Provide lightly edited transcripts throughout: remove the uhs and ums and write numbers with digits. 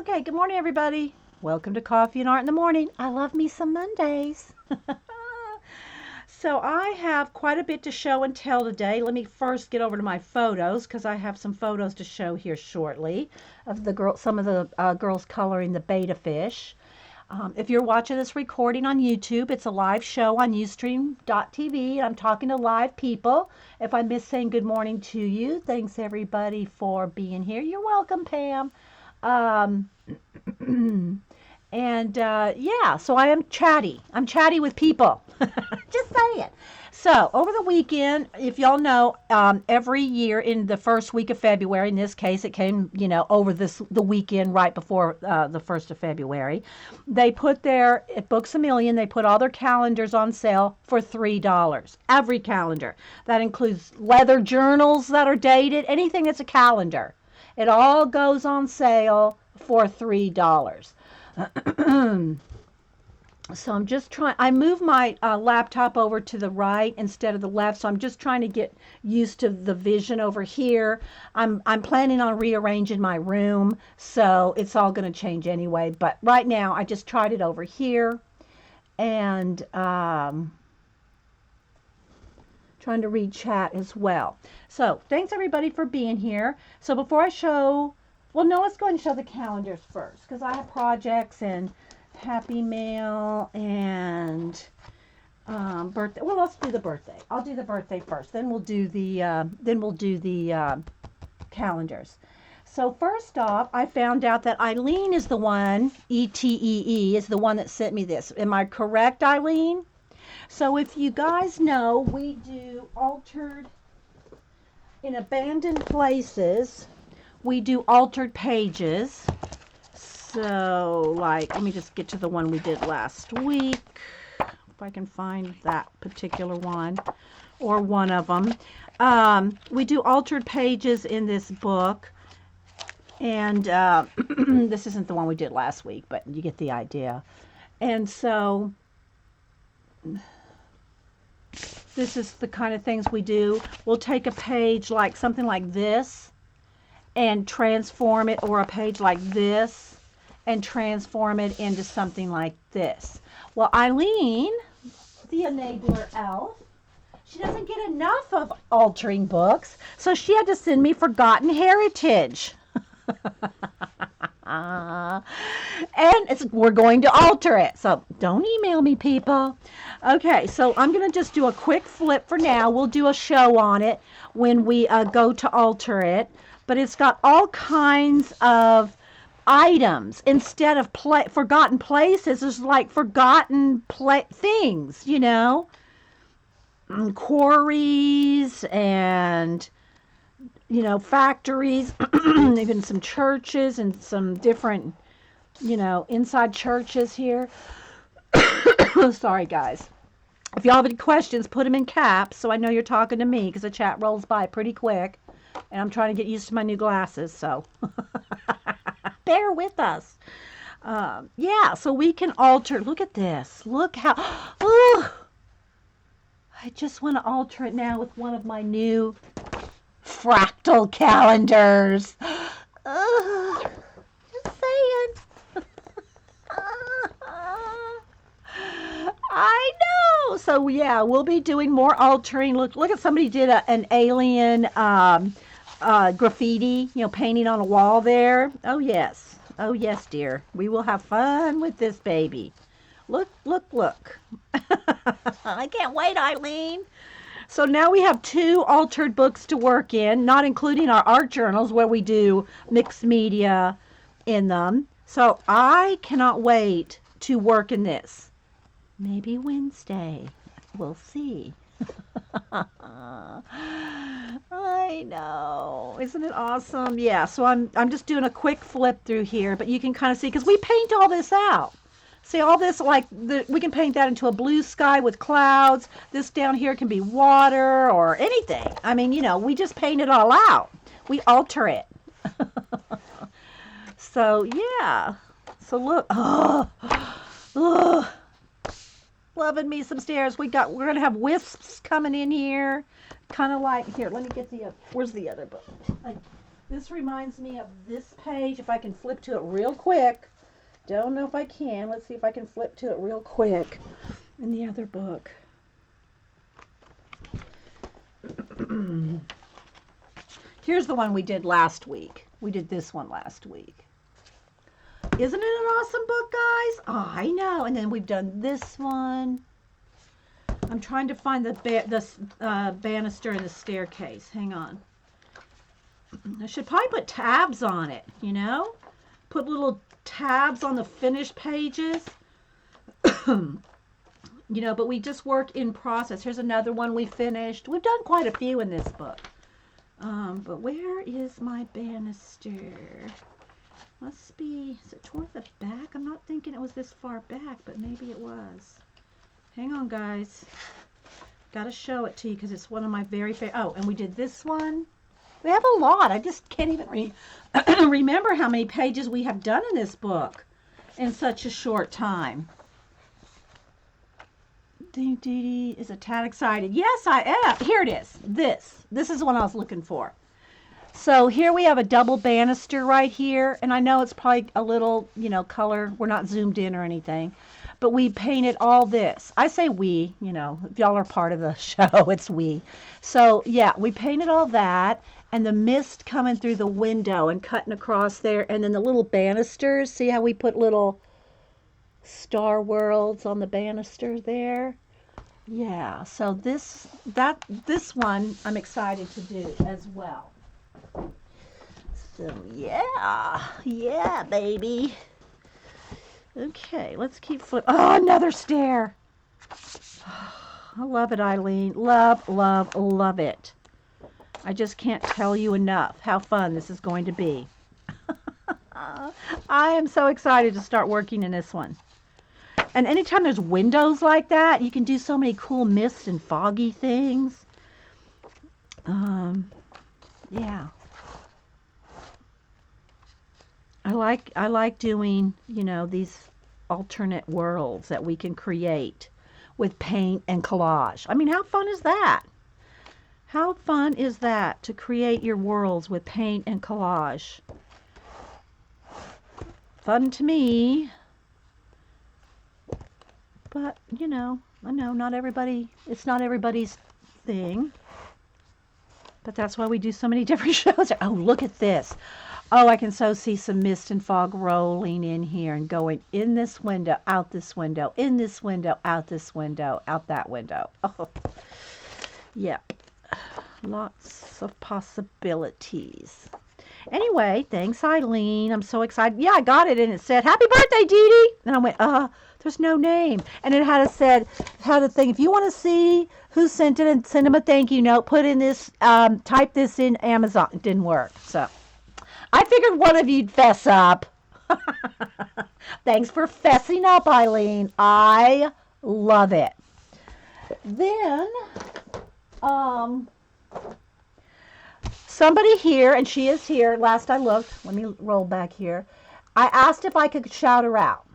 Okay, good morning, everybody. Welcome to Coffee and Art in the Morning. I love me some Mondays. So I have quite a bit to show and tell today. Let me first get over to my photos because I have some photos to show here shortly of some of the girls coloring the betta fish. If you're watching this recording on YouTube, it's a live show on Ustream.tv. I'm talking to live people. If I miss saying good morning to you, thanks everybody for being here. You're welcome, Pam. Um, yeah, so I am chatty. I'm chatty with people. Just saying. So over the weekend, if y'all know, every year in the first week of February, in this case, it came, over the weekend right before the 1st of February, they put at Books A Million, they put all their calendars on sale for $3. Every calendar. That includes leather journals that are dated, anything that's a calendar. It all goes on sale for $3. So I'm just I moved my laptop over to the right instead of the left, so I'm just trying to get used to the vision over here. I'm planning on rearranging my room, so it's all going to change anyway, but right now I just tried it over here, and trying to read chat as well. So thanks everybody for being here. So before I show, well, no, let's go ahead and show the calendars first, because I have projects and happy mail and birthday. Well, let's do the birthday. I'll do the birthday first. Then we'll do the calendars. So first off, I found out that Eileen is the one, ETEE, is the one that sent me this. Am I correct, Eileen? So if you guys know, we do altered in abandoned places. We do altered pages. So, let me just get to the one we did last week, if I can find that particular one, or one of them. We do altered pages in this book, and this isn't the one we did last week, but you get the idea. And so, this is the kind of things we do. We'll take a page like something like this, and transform it, or a page like this, and transform it into something like this. Well, Eileen, the enabler elf, she doesn't get enough of altering books, so she had to send me Forgotten Heritage. And we're going to alter it, so don't email me, people. Okay, so I'm going to just do a quick flip for now. We'll do a show on it when we go to alter it, but it's got all kinds of items instead of forgotten places. There's like forgotten things, quarries and factories, even some churches and some different inside churches here. Sorry guys, if y'all have any questions, put them in caps so I know you're talking to me, because the chat rolls by pretty quick and I'm trying to get used to my new glasses, so bear with us. Yeah, so we can alter. Look at this. Look how, oh, I just want to alter it now with one of my new fractal calendars. Just saying. I know. So yeah, we'll be doing more altering. Look at somebody did an alien graffiti, painting on a wall there. Oh yes, dear. We will have fun with this baby. Look. I can't wait, Eileen. So now we have 2 altered books to work in, not including our art journals where we do mixed media in them. So I cannot wait to work in this. Maybe Wednesday. We'll see. I know. Isn't it awesome? Yeah, so I'm just doing a quick flip through here, but you can kind of see, because we paint all this out. See, all this, we can paint that into a blue sky with clouds. This down here can be water or anything. I mean, we just paint it all out. We alter it. So, yeah. So, look. Oh, loving me some stairs. We're going to have wisps coming in here. Kind of like, here, let me get where's the other book? This reminds me of this page. If I can flip to it real quick. Don't know if I can. Let's see if I can flip to it real quick in the other book. Here's the one we did last week. We did this one last week. Isn't it an awesome book, guys? Oh, I know. And then we've done this one. I'm trying to find the banister and the staircase. Hang on. I should probably put tabs on it, you know? Put little tabs on the finished pages. You know, but we just work in process. Here's another one we finished. We've done quite a few in this book. But where is my banister? Must be, is it toward the back? I'm not thinking it was this far back, but maybe it was. Hang on, guys. Gotta show it to you because it's one of my very favorite. Oh, and we did this one. We have a lot. I just can't even remember how many pages we have done in this book in such a short time. Dede is a tad excited. Yes, I am. Here it is. This is what I was looking for. So here we have a double banister right here, and I know it's probably a little, you know, color. We're not zoomed in or anything, but we painted all this. I say we, you know, if y'all are part of the show, it's we. So yeah, we painted all that, and the mist coming through the window and cutting across there, and then the little banisters. See how we put little star worlds on the banister there? Yeah, so this one I'm excited to do as well. So yeah, baby. Okay, let's keep flipping. Oh, another stair. I love it, Eileen. Love, love, love it. I just can't tell you enough how fun this is going to be. I am so excited to start working in this one. And anytime there's windows like that, you can do so many cool mist and foggy things. Yeah. I like doing, you know, these alternate worlds that we can create with paint and collage. I mean, how fun is that? How fun is that to create your worlds with paint and collage? Fun to me. But, you know, I know it's not everybody's thing. But that's why we do so many different shows. Oh, look at this. Oh, I can so see some mist and fog rolling in here and going in this window, out this window, in this window, out this window, out that window. Oh, yep. Lots of possibilities. Anyway, thanks, Eileen. I'm so excited. Yeah, I got it, and it said, "Happy birthday, Dede." And I went, there's no name. And it had a thing, if you want to see who sent it and send them a thank you note, put in this, type this in Amazon. It didn't work. So I figured one of you'd fess up. Thanks for fessing up, Eileen. I love it. Then, somebody here, and she is here, last I looked, let me roll back here. I asked if I could shout her out.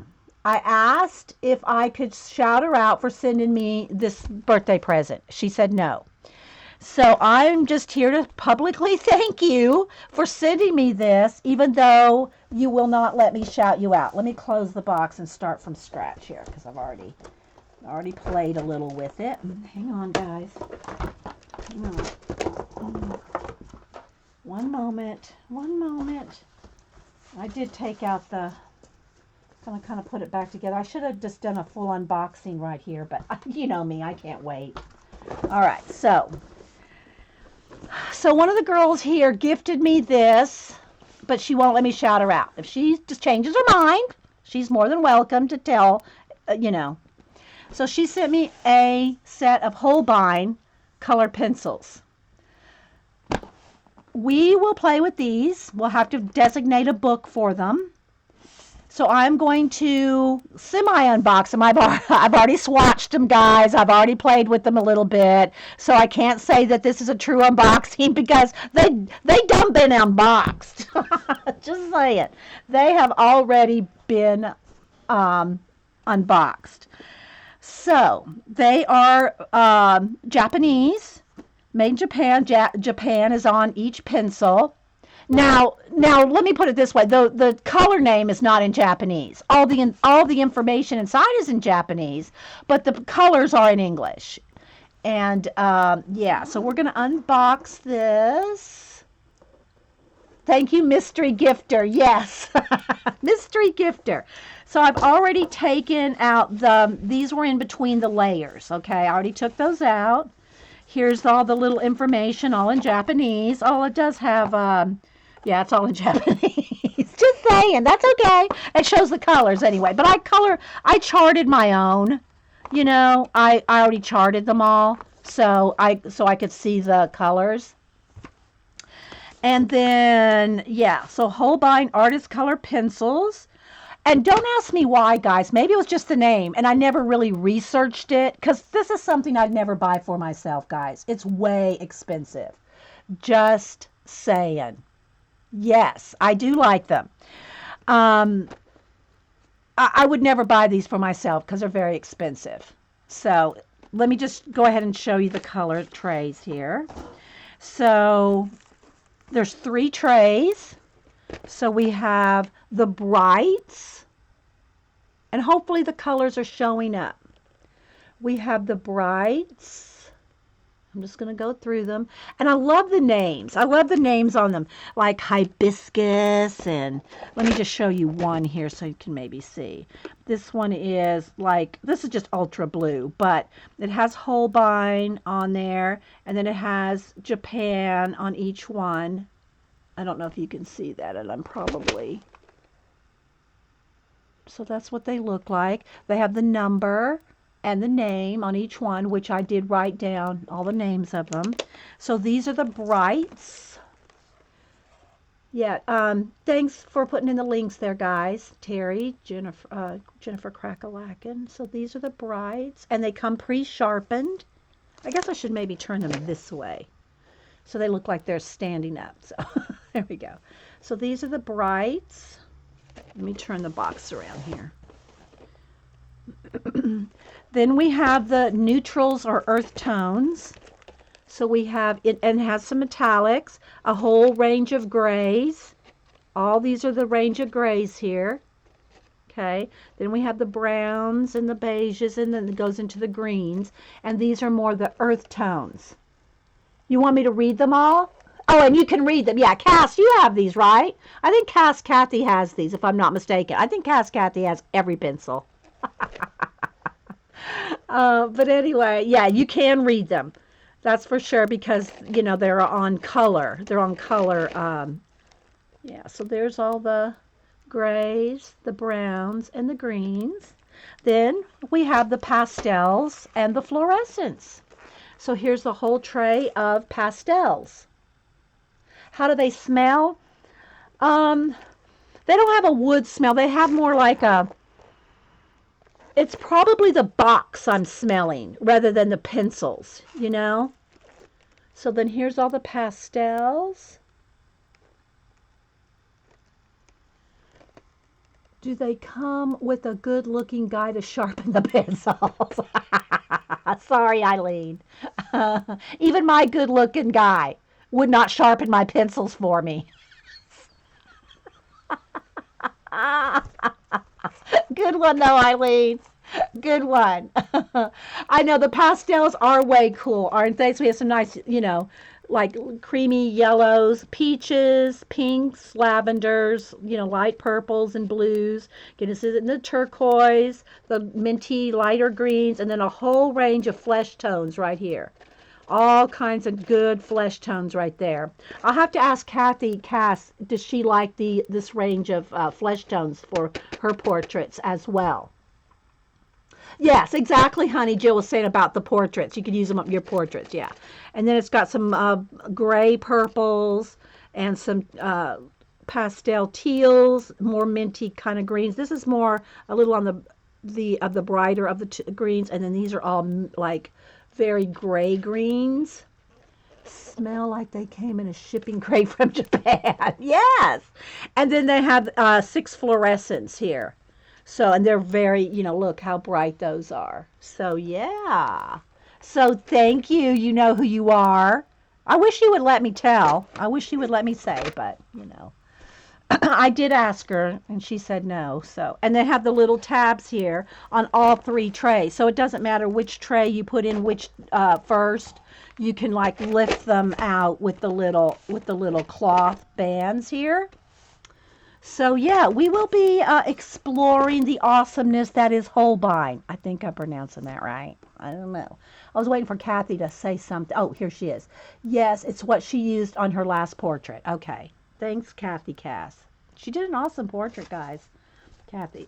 I asked if I could shout her out for sending me this birthday present. She said no. So I'm just here to publicly thank you for sending me this, even though you will not let me shout you out. Let me close the box and start from scratch here, because I've already played a little with it. Hang on, guys. Hang on. One moment. I did take out the, gonna kind of put it back together. I should have just done a full unboxing right here, but you know me, I can't wait. All right, so one of the girls here gifted me this, but she won't let me shout her out. If she just changes her mind, she's more than welcome to tell, you know. So she sent me a set of Holbein color pencils. We will play with these. We'll have to designate a book for them. So I'm going to semi-unbox them. I've already swatched them, guys. I've already played with them a little bit. So I can't say that this is a true unboxing because they done been unboxed. Just saying. They have already been unboxed. So they are Japanese. Made in Japan. Japan is on each pencil. Now let me put it this way: the color name is not in Japanese. All the information inside is in Japanese, but the colors are in English. And yeah, so we're gonna unbox this. Thank you, mystery gifter. Yes, mystery gifter. So I've already taken out these were in between the layers. Okay, I already took those out. Here's all the little information, all in Japanese. Oh, it does have, yeah, it's all in Japanese. Just saying, that's okay. It shows the colors anyway. But I charted my own. You know, I already charted them all, so I could see the colors. And then, yeah, so Holbein Artist Color Pencils. And don't ask me why, guys. Maybe it was just the name, and I never really researched it, because this is something I'd never buy for myself, guys. It's way expensive. Just saying. Yes, I do like them. Um, I would never buy these for myself because they're very expensive. So let me just go ahead and show you the color trays here. So there's 3 trays. So we have the brights, and hopefully the colors are showing up. We have the brights. I'm just going to go through them. And I love the names. I love the names on them, like hibiscus. And let me just show you one here so you can maybe see. This one is like, this is just ultra blue, but it has Holbein on there. And then it has Japan on each one. I don't know if you can see that, and I'm probably... So that's what they look like. They have the number and the name on each one, which I did write down all the names of them. So these are the brights. Yeah, thanks for putting in the links there, guys. Terry, Jennifer Crackalacken. So these are the brights, and they come pre-sharpened. I guess I should maybe turn them this way, so they look like they're standing up. So there we go. So these are the brights. Let me turn the box around here. Then we have the neutrals or earth tones. So we have it, and has some metallics, a whole range of grays. All these are the range of grays here. Okay. Then we have the browns and the beiges, and then it goes into the greens. And these are more the earth tones. You want me to read them all? Oh, and you can read them. Yeah, Cass, you have these, right? I think Cass Kathy has these, if I'm not mistaken. I think Cass Kathy has every pencil. But anyway, yeah, you can read them. That's for sure, because, you know, they're on color. They're on color. Yeah, so there's all the grays, the browns, and the greens. Then we have the pastels and the fluorescents. So here's the whole tray of pastels. How do they smell? They don't have a wood smell. They have more like a... It's probably the box I'm smelling rather than the pencils, you know? So then here's all the pastels. Do they come with a good-looking guy to sharpen the pencils? Sorry, Eileen. Even my good-looking guy would not sharpen my pencils for me. Good one, though, Eileen. Good one. I know the pastels are way cool, aren't they? So we have some nice, you know, like creamy yellows, peaches, pinks, lavenders, you know, light purples and blues. You can see it in the turquoise, the minty lighter greens, and then a whole range of flesh tones right here. All kinds of good flesh tones right there. I'll have to ask Kathy Cass, does she like this range of flesh tones for her portraits as well? Yes, exactly, honey. Jill was saying about the portraits. You could use them up your portraits, yeah. And then it's got some gray purples and some pastel teals, more minty kind of greens. This is more a little on the brighter of the greens, and then these are all like very gray greens. Smell like they came in a shipping crate from Japan. Yes. And then they have 6 fluorescents here. So, and they're very, you know, look how bright those are. So, yeah. So, thank you. You know who you are. I wish she would let me tell. I wish she would let me say, but, you know. I did ask her, and she said no. So, and they have the little tabs here on all three trays, so it doesn't matter which tray you put in which first. You can like lift them out with the little cloth bands here. So yeah, we will be exploring the awesomeness that is Holbein. I think I'm pronouncing that right. I don't know. I was waiting for Kathy to say something. Oh, here she is. Yes, it's what she used on her last portrait. Okay. Thanks, Kathy Cass. She did an awesome portrait, guys. Kathy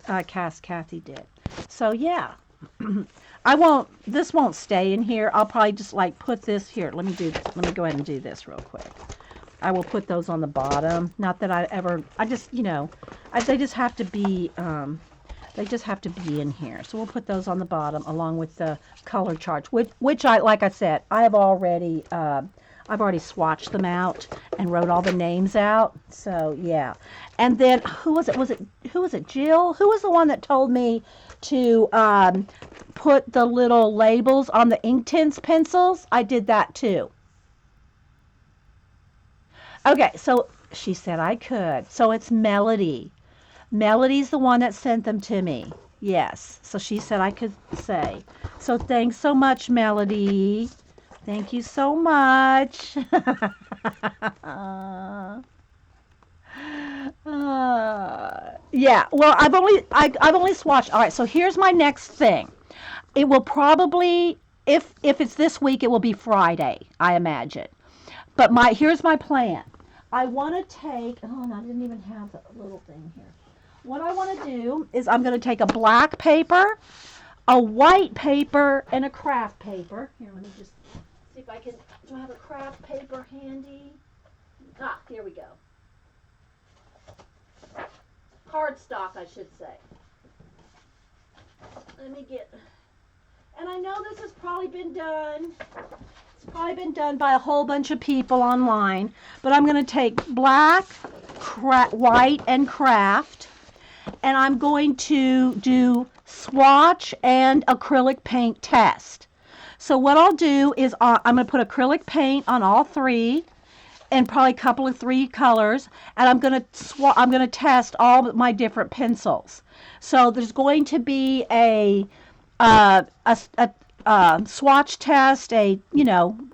did. So yeah. This won't stay in here. I'll probably just like put this here. Let me go ahead and do this real quick. I will put those on the bottom. Not that I just, you know, they just have to be in here. So we'll put those on the bottom along with the color charts, which like I said, I've already swatched them out and wrote all the names out. So yeah. And then who was it Jill? Who was the one that told me to put the little labels on the Inktense pencils? I did that too. Okay, so she said I could. So it's Melody. Melody's the one that sent them to me. Yes. So she said I could say. So thanks so much, Melody. Thank you so much. Yeah. Well, I've only swatched. All right. So here's my next thing. It will probably, if it's this week, it will be Friday, I imagine. But here's my plan. I want to take, oh no, I didn't even have the little thing here. What I want to do is I'm going to take a black paper, a white paper, and a craft paper. Here, let me just see if I can, do I have a craft paper handy? Ah, here we go. Cardstock, I should say. Let me get, and I know this has probably been done. It's probably been done by a whole bunch of people online, but I'm going to take black, white, and craft, and I'm going to do swatch and acrylic paint test. So what I'll do is I'm going to put acrylic paint on all three, and probably a couple of three colors, and I'm going to test all my different pencils. So there's going to be a swatch test,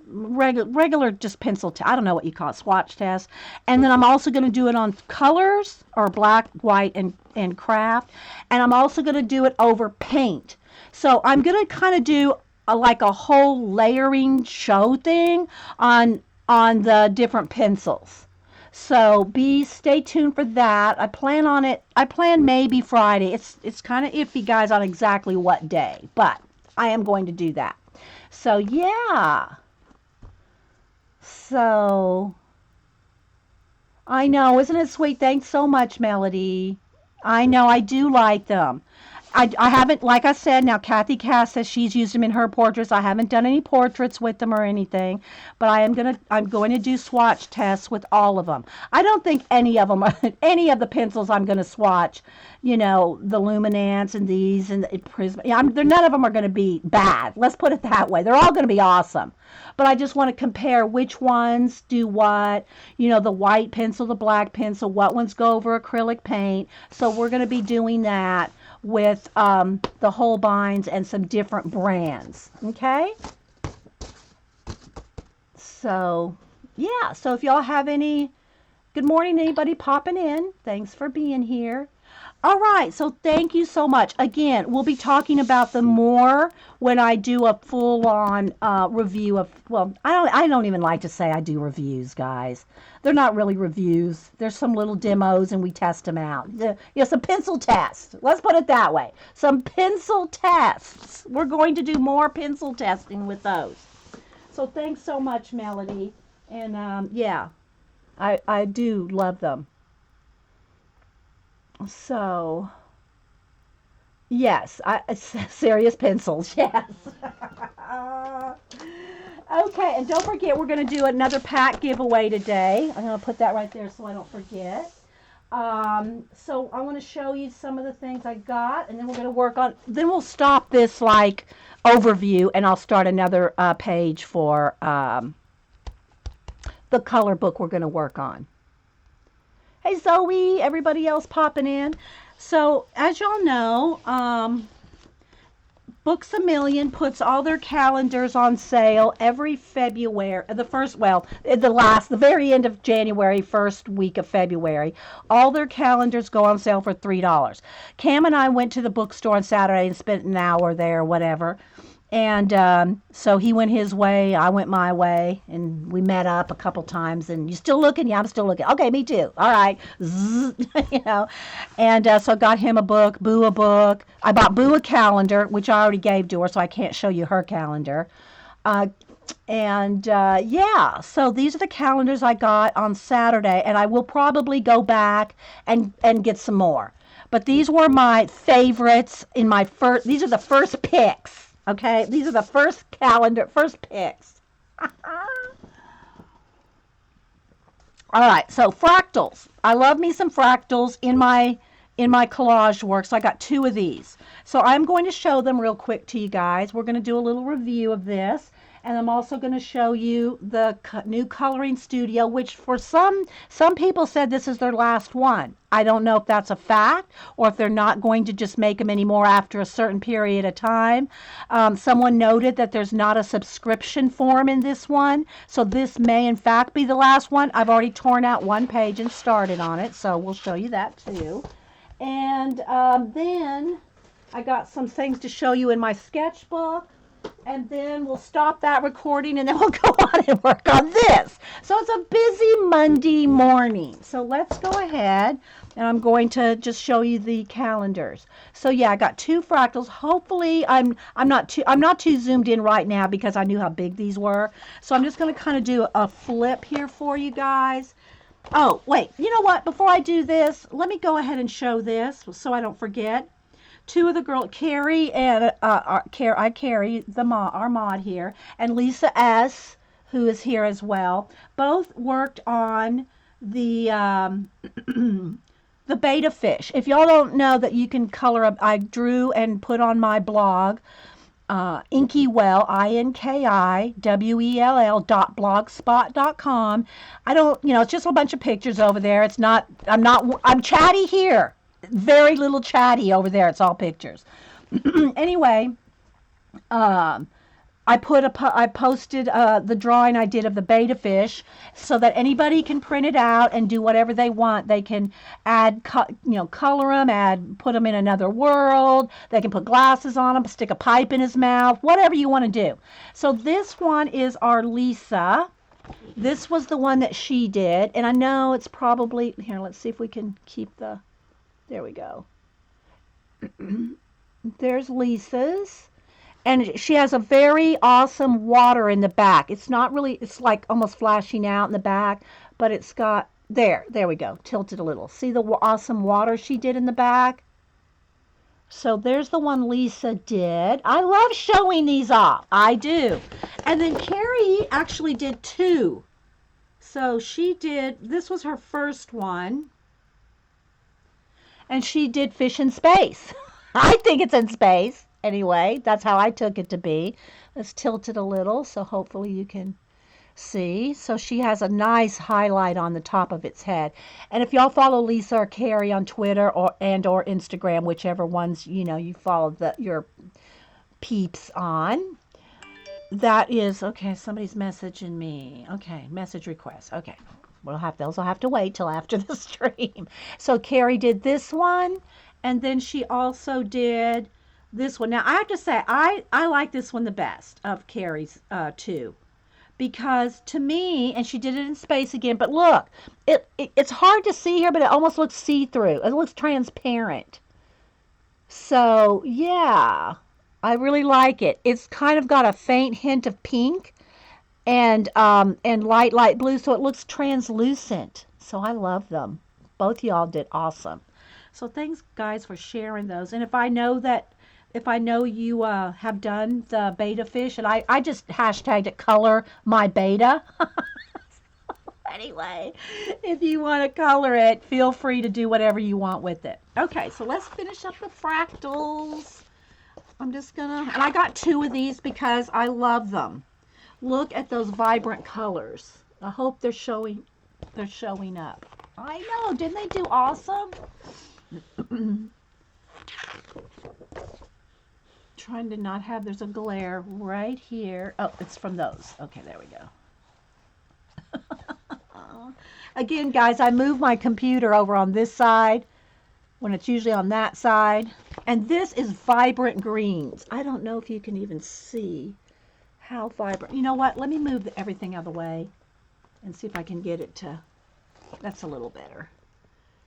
regular just pencil test. I don't know what you call it, swatch test. And then I'm also going to do it on colors, or black, white, and craft. And I'm also going to do it over paint. So I'm going to kind of do like a whole layering show thing on the different pencils. So stay tuned for that. I plan maybe Friday. It's kind of iffy, guys, on exactly what day, but I am going to do that. So yeah. So I know, isn't it sweet? Thanks so much, Melody. I know, I do like them. I haven't, like I said, now Kathy Cass says she's used them in her portraits. I haven't done any portraits with them or anything, but I'm going to do swatch tests with all of them. I don't think any of them, any of the pencils I'm going to swatch, the Luminance and these and the Prism, none of them are going to be bad. Let's put it that way. They're all going to be awesome. But I just want to compare which ones do what, the white pencil, the black pencil, what ones go over acrylic paint. So we're going to be doing that with the Holbeins and some different brands. Okay? So, yeah. So if y'all have any, good morning, anybody popping in. Thanks for being here. All right, so thank you so much. Again, we'll be talking about them more when I do a full-on review of, well, I don't even like to say I do reviews, guys. They're not really reviews. There's some little demos, and we test them out. Some pencil tests. Let's put it that way. Some pencil tests. We're going to do more pencil testing with those. So thanks so much, Melody. And, yeah, I do love them. So, yes, serious pencils, yes. Okay, and don't forget, we're going to do another pack giveaway today. I'm going to put that right there so I don't forget. So I want to show you some of the things I got, and then we're going to work on, then we'll stop this, like, overview, and I'll start another page for the color book we're going to work on. Hey Zoe, everybody else popping in. So as y'all know, Books A Million puts all their calendars on sale every February, the very end of January, first week of February. All their calendars go on sale for $3. Cam and I went to the bookstore on Saturday and spent an hour there, whatever. And so he went his way, I went my way, and we met up a couple times. And you still looking? Yeah, I'm still looking. Okay, me too. All right, you know. And so I got him a book, Boo a book. I bought Boo a calendar, which I already gave to her, so I can't show you her calendar. Yeah, so these are the calendars I got on Saturday, and I will probably go back and get some more. But these were my favorites in my first. These are the first picks. Okay, these are the first picks. All right, so fractals. I love me some fractals in my collage work, so I got 2 of these. So I'm going to show them real quick to you guys. We're going to do a little review of this, and I'm also going to show you the new coloring studio, which for some people said this is their last one. I don't know if that's a fact or if they're not going to just make them anymore after a certain period of time. Someone noted that there's not a subscription form in this one, so this may in fact be the last one. I've already torn out 1 page and started on it, so we'll show you that too. And then I got some things to show you in my sketchbook. And then we'll stop that recording and then we'll go on and work on this. So it's a busy Monday morning. So let's go ahead and I'm going to just show you the calendars. So yeah, I got 2 fractals. Hopefully I'm not too zoomed in right now because I knew how big these were. So I'm just going to kind of do a flip here for you guys. Oh, wait, you know what? Before I do this, let me go ahead and show this so I don't forget. 2 of the girls, Carrie and Carrie, our mod here, and Lisa S, who is here as well, both worked on the the beta fish. If y'all don't know that you can color up, I drew and put on my blog, inkiwell, inkiwell.blogspot.com. I don't, it's just a bunch of pictures over there. I'm chatty here. Very little chatty over there. It's all pictures. Anyway, I posted the drawing I did of the beta fish so that anybody can print it out and do whatever they want. They can add, color them, put them in another world. They can put glasses on them, stick a pipe in his mouth, whatever you want to do. So this one is our Lisa. This was the one that she did, and I know it's probably here. Let's see if we can keep the. There we go. There's Lisa's. And she has a very awesome water in the back. It's not really, it's like almost flashing out in the back, but it's got, there we go, tilted a little. See the awesome water she did in the back? So there's the one Lisa did. I love showing these off. I do. And then Carrie actually did 2. So she did, this was her first one. And she did fish in space. I think it's in space. Anyway, that's how I took it to be. Let's tilt it a little so hopefully you can see. So she has a nice highlight on the top of its head. And if y'all follow Lisa or Carrie on Twitter or Instagram, whichever ones, you follow your peeps on. That is, okay, somebody's messaging me. Okay, message request. Okay. Those will have to wait till after the stream. So Carrie did this one, and then she also did this one. Now I have to say I like this one the best of Carrie's 2, because to me, and she did it in space again. But look, it's hard to see here, but it almost looks see-through. It looks transparent. So yeah, I really like it. It's kind of got a faint hint of pink. And light blue, so it looks translucent. So I love them. Both y'all did awesome. So thanks, guys, for sharing those. And if I know you have done the beta fish, and I just hashtagged it color my beta. Anyway, if you want to color it, feel free to do whatever you want with it. Okay, so let's finish up the fractals. And I got 2 of these because I love them. Look at those vibrant colors. I hope they're showing up. I know, didn't they do awesome? Trying to not have, there's a glare right here. Oh, it's from those. Okay, there we go. Again, guys, I move my computer over on this side when it's usually on that side. And this is vibrant greens. I don't know if you can even see how vibrant. You know what? Let me move everything out of the way and see if I can get it to, that's a little better.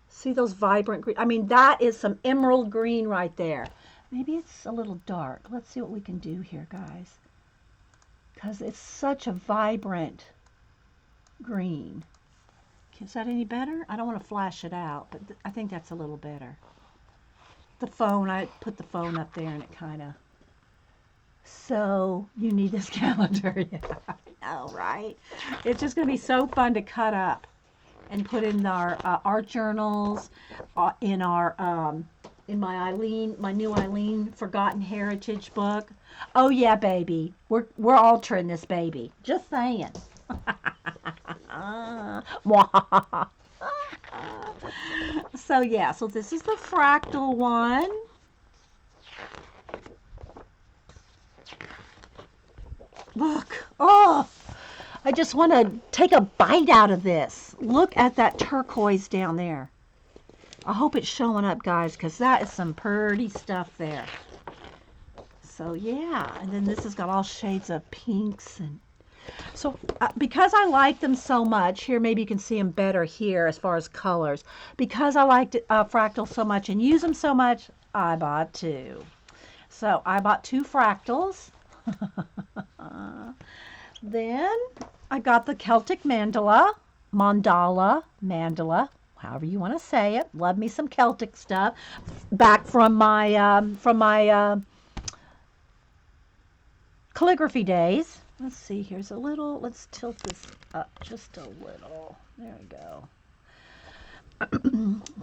See those vibrant green? I mean, that is some emerald green right there. Maybe it's a little dark. Let's see what we can do here, guys. Because it's such a vibrant green. Is that any better? I don't want to flash it out, but I think that's a little better. The phone, I put the phone up there and it kind of... So, you need this calendar. Yeah, I know, right? It's just going to be so fun to cut up and put in our art journals, in our... in my new Eileen Forgotten Heritage book. Oh yeah, baby. We're altering this baby. Just saying. So yeah, so this is the fractal one. Look. Oh, I just want to take a bite out of this. Look at that turquoise down there. I hope it's showing up, guys, because that is some pretty stuff there. So, yeah. And then this has got all shades of pinks. And so, because I like them so much, here maybe you can see them better here as far as colors. Because I liked fractals so much and use them so much, I bought two. So, I bought two fractals. Then, I got the Celtic mandala, however you want to say it. Love me some Celtic stuff. Back from my calligraphy days. Let's see, here's a little, let's tilt this up just a little. There we go.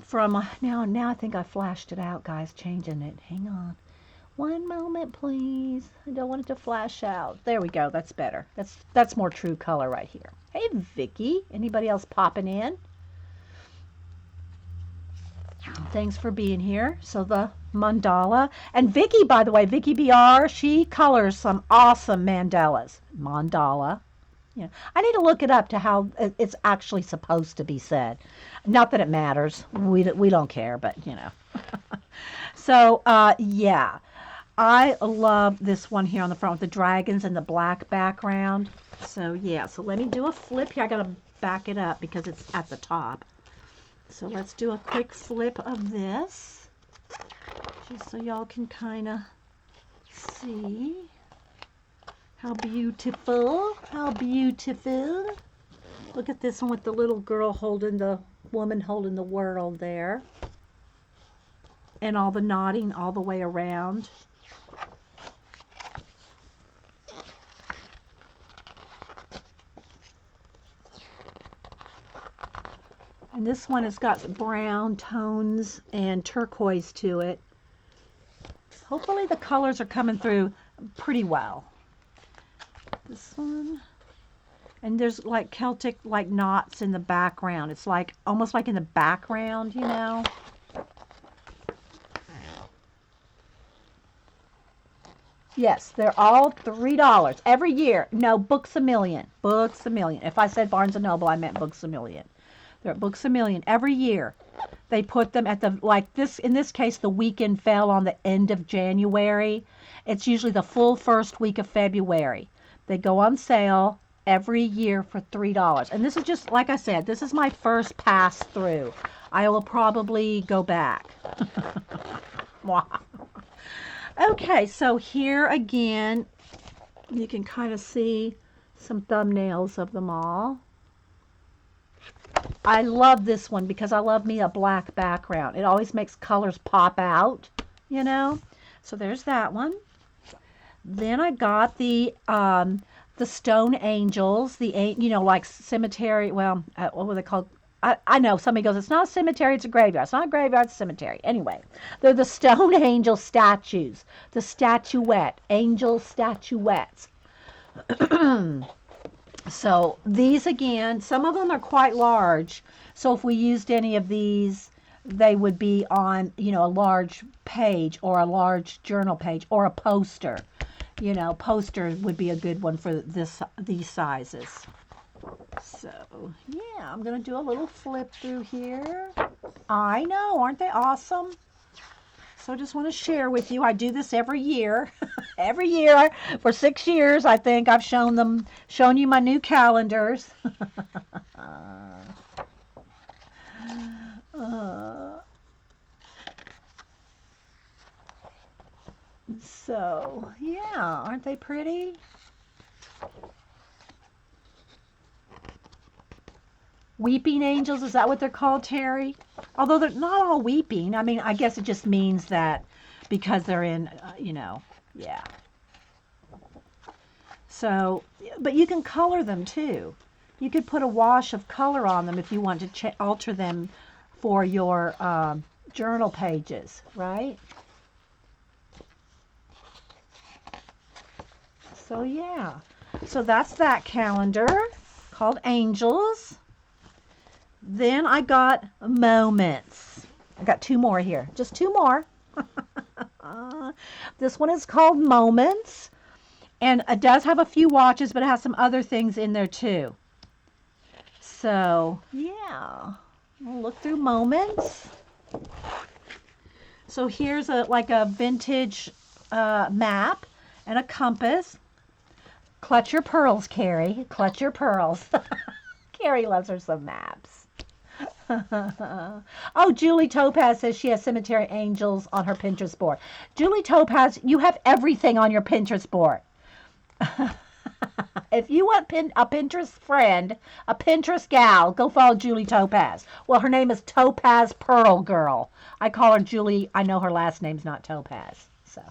From, now I think I flashed it out, guys, changing it. Hang on. One moment, please. I don't want it to flash out. There we go, that's better. That's more true color right here. Hey, Vicky. Anybody else popping in? Thanks for being here. So the mandala. And Vicky, by the way, Vicky BR, she colors some awesome mandala. You know, I need to look it up to how it's actually supposed to be said. Not that it matters. We don't care, but you know. So, yeah. I love this one here on the front with the dragons and the black background. So, yeah. So, let me do a flip here. I got to back it up because it's at the top. So let's do a quick flip of this, just so y'all can kind of see how beautiful, Look at this one with the little girl holding the woman holding the world there. And all the knotting all the way around. And this one has got brown tones and turquoise to it. Hopefully the colors are coming through pretty well. This one. And there's like Celtic like knots in the background. It's like almost like in the background, you know. Yes, they're all $3 every year. No, Books A Million. Books A Million. If I said Barnes & Noble, I meant Books A Million. They're at Books A Million every year. They put them at the, like this, in this case, the weekend fell on the end of January. It's usually the full first week of February. They go on sale every year for $3. And this is just, like I said, this is my first pass through. I will probably go back. Okay, so here again, you can kind of see some thumbnails of them all. I love this one because I love me a black background. It always makes colors pop out, you know. So there's that one. Then I got the stone angels, you know, like cemetery. Well, what were they called? I know somebody goes, it's not a cemetery, it's a graveyard. It's not a graveyard, it's a cemetery. Anyway, they're the stone angel statues, the statuette, angel statuettes. So these again, some of them are quite large. So if we used any of these, they would be on, a large page or a large journal page or a poster. Poster would be a good one for these sizes. So yeah, I'm gonna do a little flip through here. I know, aren't they awesome? So I just want to share with you. I do this every year. Every year for 6 years, I think I've shown you my new calendars. So yeah, aren't they pretty? Weeping angels, is that what they're called, Terry? Although they're not all weeping. I mean, I guess it just means that because they're in, yeah. So, but you can color them too. You could put a wash of color on them if you want to alter them for your journal pages, right? So yeah. So that's that calendar called Angels. Then I got Moments. I got 2 more here. Just 2 more. This one is called Moments. And it does have a few watches, but it has some other things in there too. So, yeah. We'll look through Moments. So here's like a vintage map and a compass. Clutch your pearls, Carrie. Clutch your pearls. Carrie loves her some maps. Oh, Julie Topaz says she has cemetery angels on her Pinterest board. Julie Topaz, you have everything on your Pinterest board. If you want a Pinterest friend, a Pinterest gal, go follow Julie Topaz. Well, her name is Topaz Pearl Girl. I call her Julie. I know her last name's not Topaz. So,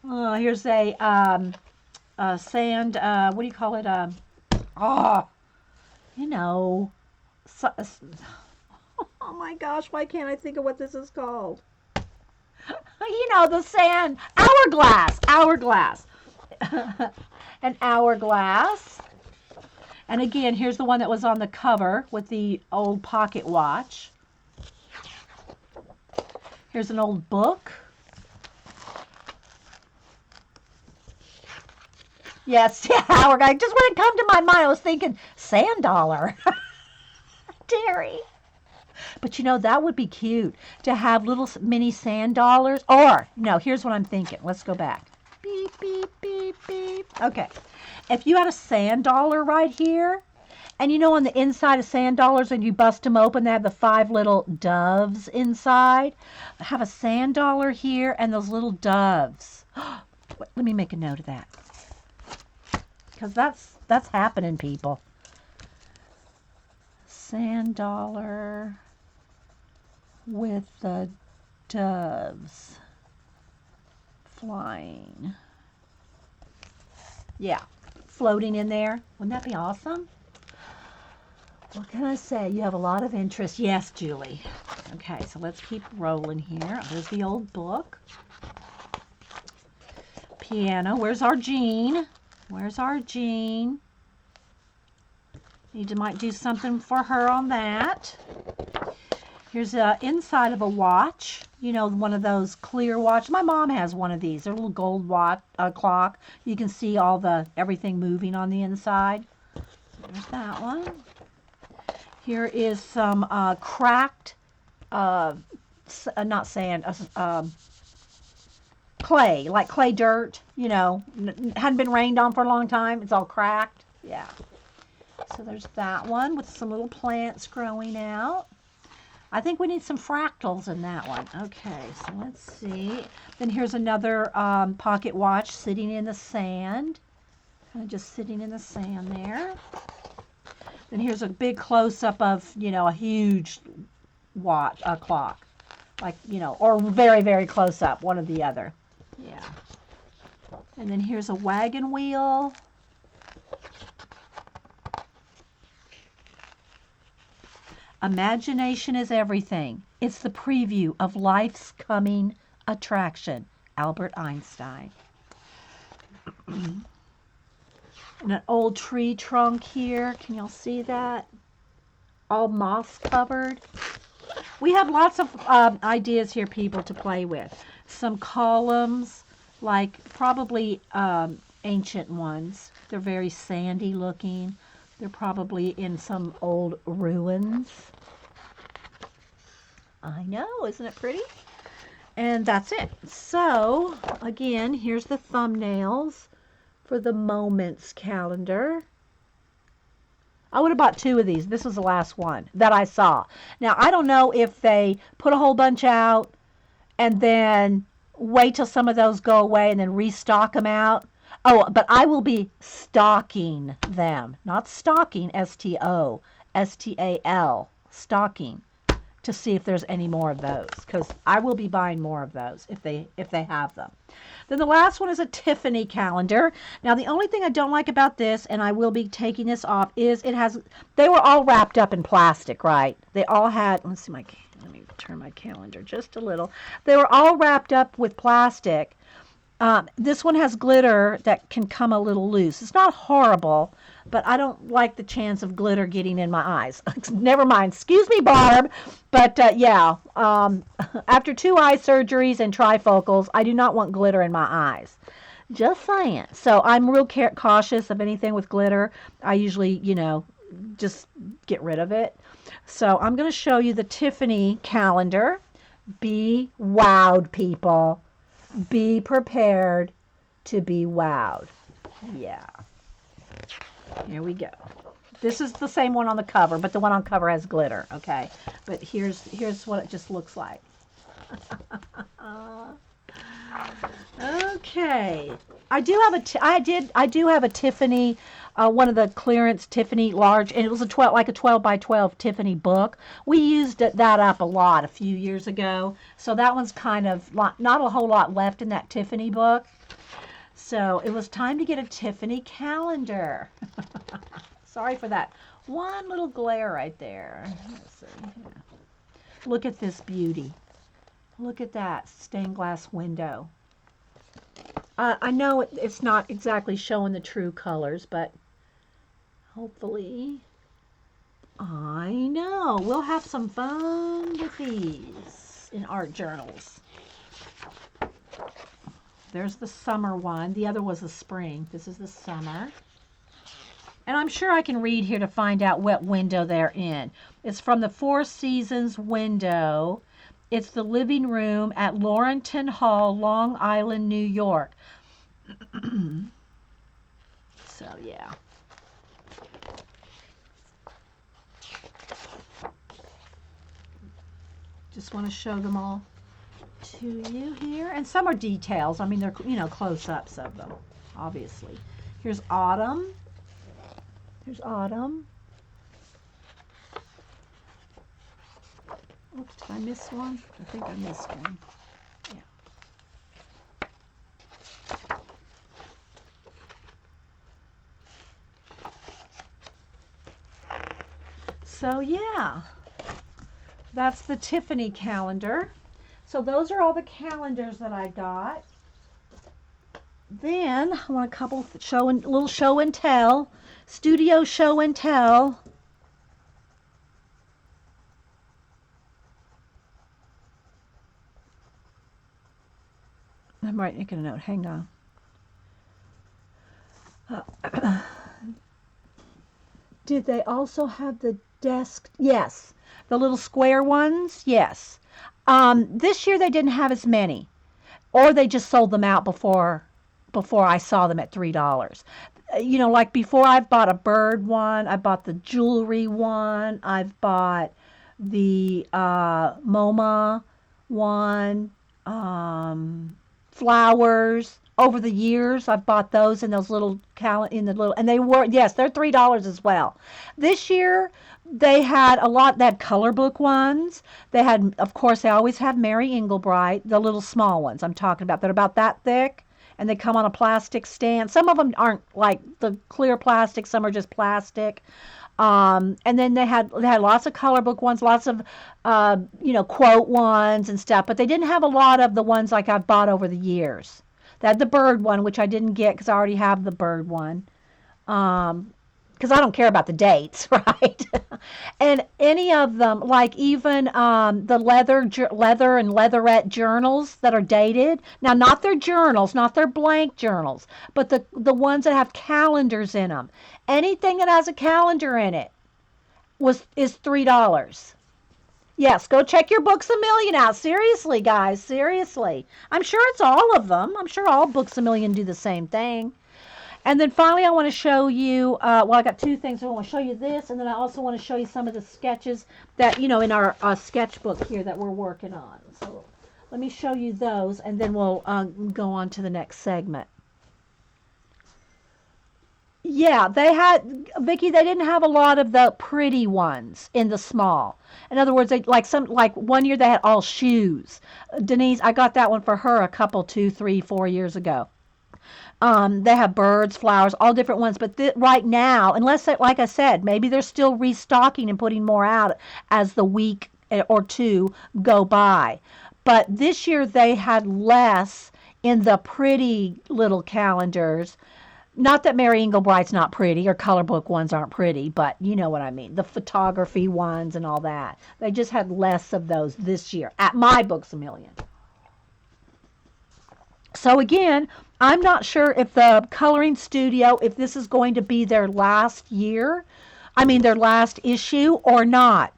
oh, here's a sand. What do you call it? So, oh my gosh, why can't I think of what this is called? The sand hourglass. An hourglass. And again, here's the one that was on the cover with the old pocket watch. Here's an old book. Yes, yeah, hourglass. Just when it come to my mind, I was thinking sand dollar. Terry. But that would be cute to have little mini sand dollars. Or, no, here's what I'm thinking. Let's go back. Beep, beep, beep, beep. Okay. If you had a sand dollar right here, and on the inside of sand dollars, when you bust them open, they have the 5 little doves inside. Have a sand dollar here and those little doves. Let me make a note of that. Because that's happening, people. Sand dollar with the doves flying. Yeah, floating in there. Wouldn't that be awesome? What can I say? You have a lot of interest. Yes, Julie. Okay, so let's keep rolling here. There's the old book. Piano. Where's our Jean? Where's our Jean? Might do something for her on that. Here's the inside of a watch. One of those clear watch. My mom has one of these. They're a little gold watch clock. You can see everything moving on the inside. There's that one. Here is some cracked, not sand, clay, like clay dirt. Hadn't been rained on for a long time. It's all cracked. Yeah. So there's that one with some little plants growing out. I think we need some fractals in that one. Okay, so let's see. Then here's another pocket watch sitting in the sand. Kind of just sitting in the sand there. Then here's a big close-up of, a huge watch, a clock. Like, or very, very close up, one or the other. Yeah. And then here's a wagon wheel. Imagination is everything. It's the preview of life's coming attraction. Albert Einstein. And an old tree trunk here. Can y'all see that? All moss covered. We have lots of ideas here, people, to play with. Some columns, like probably ancient ones. They're very sandy looking. They're probably in some old ruins. I know, isn't it pretty? And that's it. So, again, here's the thumbnails for the Moments calendar. I would have bought 2 of these. This was the last one that I saw. Now, I don't know if they put a whole bunch out and then wait till some of those go away and then restock them out. Oh, but I will be stocking them. Not stalking, S-T-O-S-T-A-L, stocking, to see if there's any more of those, because I will be buying more of those if they have them. Then the last one is a Tiffany calendar. Now, the only thing I don't like about this, and I will be taking this off, is they were all wrapped up in plastic, right? They all had, let me turn my calendar just a little. They were all wrapped up with plastic. This one has glitter that can come a little loose. It's not horrible, but I don't like the chance of glitter getting in my eyes. Never mind. Excuse me, Barb. But yeah, after 2 eye surgeries and trifocals, I do not want glitter in my eyes. Just saying. So I'm real cautious of anything with glitter. I usually, just get rid of it. So I'm going to show you the Tiffany calendar. Be wowed, people. Be prepared to be wowed. Yeah. Here we go. This is the same one on the cover, but the one on cover has glitter, okay? But here's what it just looks like. Okay. I do have a Tiffany, one of the clearance Tiffany large, and it was a 12 by 12 Tiffany book. We used that up a lot a few years ago. So that one's kind of not a whole lot left in that Tiffany book. So it was time to get a Tiffany calendar. Sorry for that one little glare right there. Let's see. Look at this beauty. Look at that stained glass window. I know it's not exactly showing the true colors, but hopefully, I know. We'll have some fun with these in art journals. There's the summer one. The other was the spring. This is the summer. And I'm sure I can read here to find out what window they're in. It's from the Four Seasons window. It's the living room at Laurelton Hall, Long Island, New York. So, yeah. Just want to show them all to you here. And some are details. I mean, they're, close-ups of them, obviously. Here's autumn. Here's autumn. Oops, did I miss one? I think I missed one. Yeah. So, yeah. That's the Tiffany calendar. So those are all the calendars that I got. Then I want a couple little show and tell, studio show and tell. I'm making a note. Hang on. Did they also have the desk? Yes. The little square ones? Yes. This year they didn't have as many. Or they just sold them out before I saw them at $3. Like before, I've bought a bird one. I bought the jewelry one. I've bought the MoMA one. Flowers. Over the years, I've bought those in those little and they were, yes, they're $3 as well. This year, they had they had color book ones. They had, of course, they always have Mary Englebright, the little small ones I'm talking about. They're about that thick, and they come on a plastic stand. Some of them aren't like the clear plastic. Some are just plastic. And then they had lots of color book ones, lots of, quote ones and stuff. But they didn't have a lot of the ones like I've bought over the years. They had the bird one, which I didn't get because I already have the bird one. because I don't care about the dates, right? And any of them, like even the leather and leatherette journals that are dated. Now, not their journals, not their blank journals, but the ones that have calendars in them. Anything that has a calendar in it is $3. Yes, go check your Books a Million out. Seriously, guys, seriously. I'm sure it's all of them. I'm sure all Books a Million do the same thing. And then finally, I want to show you, well, I got two things. I want to show you this, and then I also want to show you some of the sketches that, in our sketchbook here that we're working on. So let me show you those, and then we'll go on to the next segment. Yeah, Vicki, they didn't have a lot of the pretty ones in the small. In other words, like one year they had all shoes. Denise, I got that one for her a couple, 2, 3, 4 years ago. They have birds, flowers, all different ones. But right now, like I said, maybe they're still restocking and putting more out as the week or two go by. But this year they had less in the pretty little calendars. Not that Mary Englebright's not pretty or color book ones aren't pretty, but you know what I mean. The photography ones and all that. They just had less of those this year at my Books a Million. So again, I'm not sure if the coloring studio, if this is going to be their last year, their last issue or not.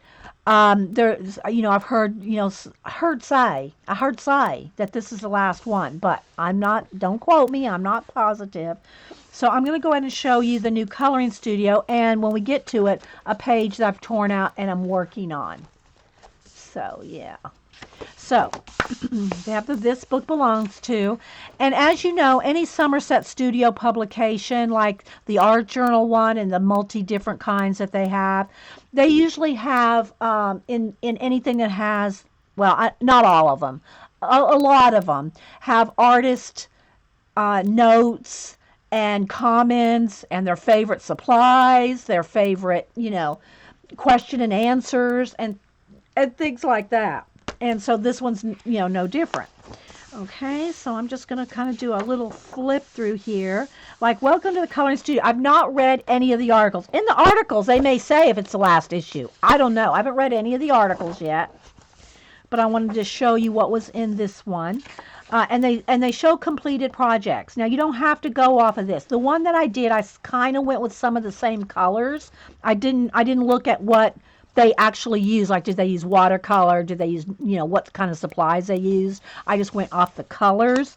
There's, I've heard, I heard say that this is the last one, but don't quote me, I'm not positive. So I'm going to go ahead and show you the new coloring studio, and when we get to it, a page that I've torn out and I'm working on. So, yeah. So, they have This Book Belongs To. And as you know, any Somerset Studio publication, like the Art Journal one and the multi-different kinds that they have, they usually have, in anything that has, well, not all of them, a lot of them have artist notes and comments and their favorite supplies, their favorite, question and answers, and things like that. And so this one's, no different. Okay, so I'm just going to kind of do a little flip through here. Like, welcome to the coloring studio. I've not read any of the articles. In the articles, they may say if it's the last issue. I don't know. I haven't read any of the articles yet. But I wanted to show you what was in this one. And they show completed projects. Now, you don't have to go off of this. The one that I did, I kind of went with some of the same colors. I didn't look at what they actually use. Like, did they use watercolor? Did they use, what kind of supplies they used? I just went off the colors.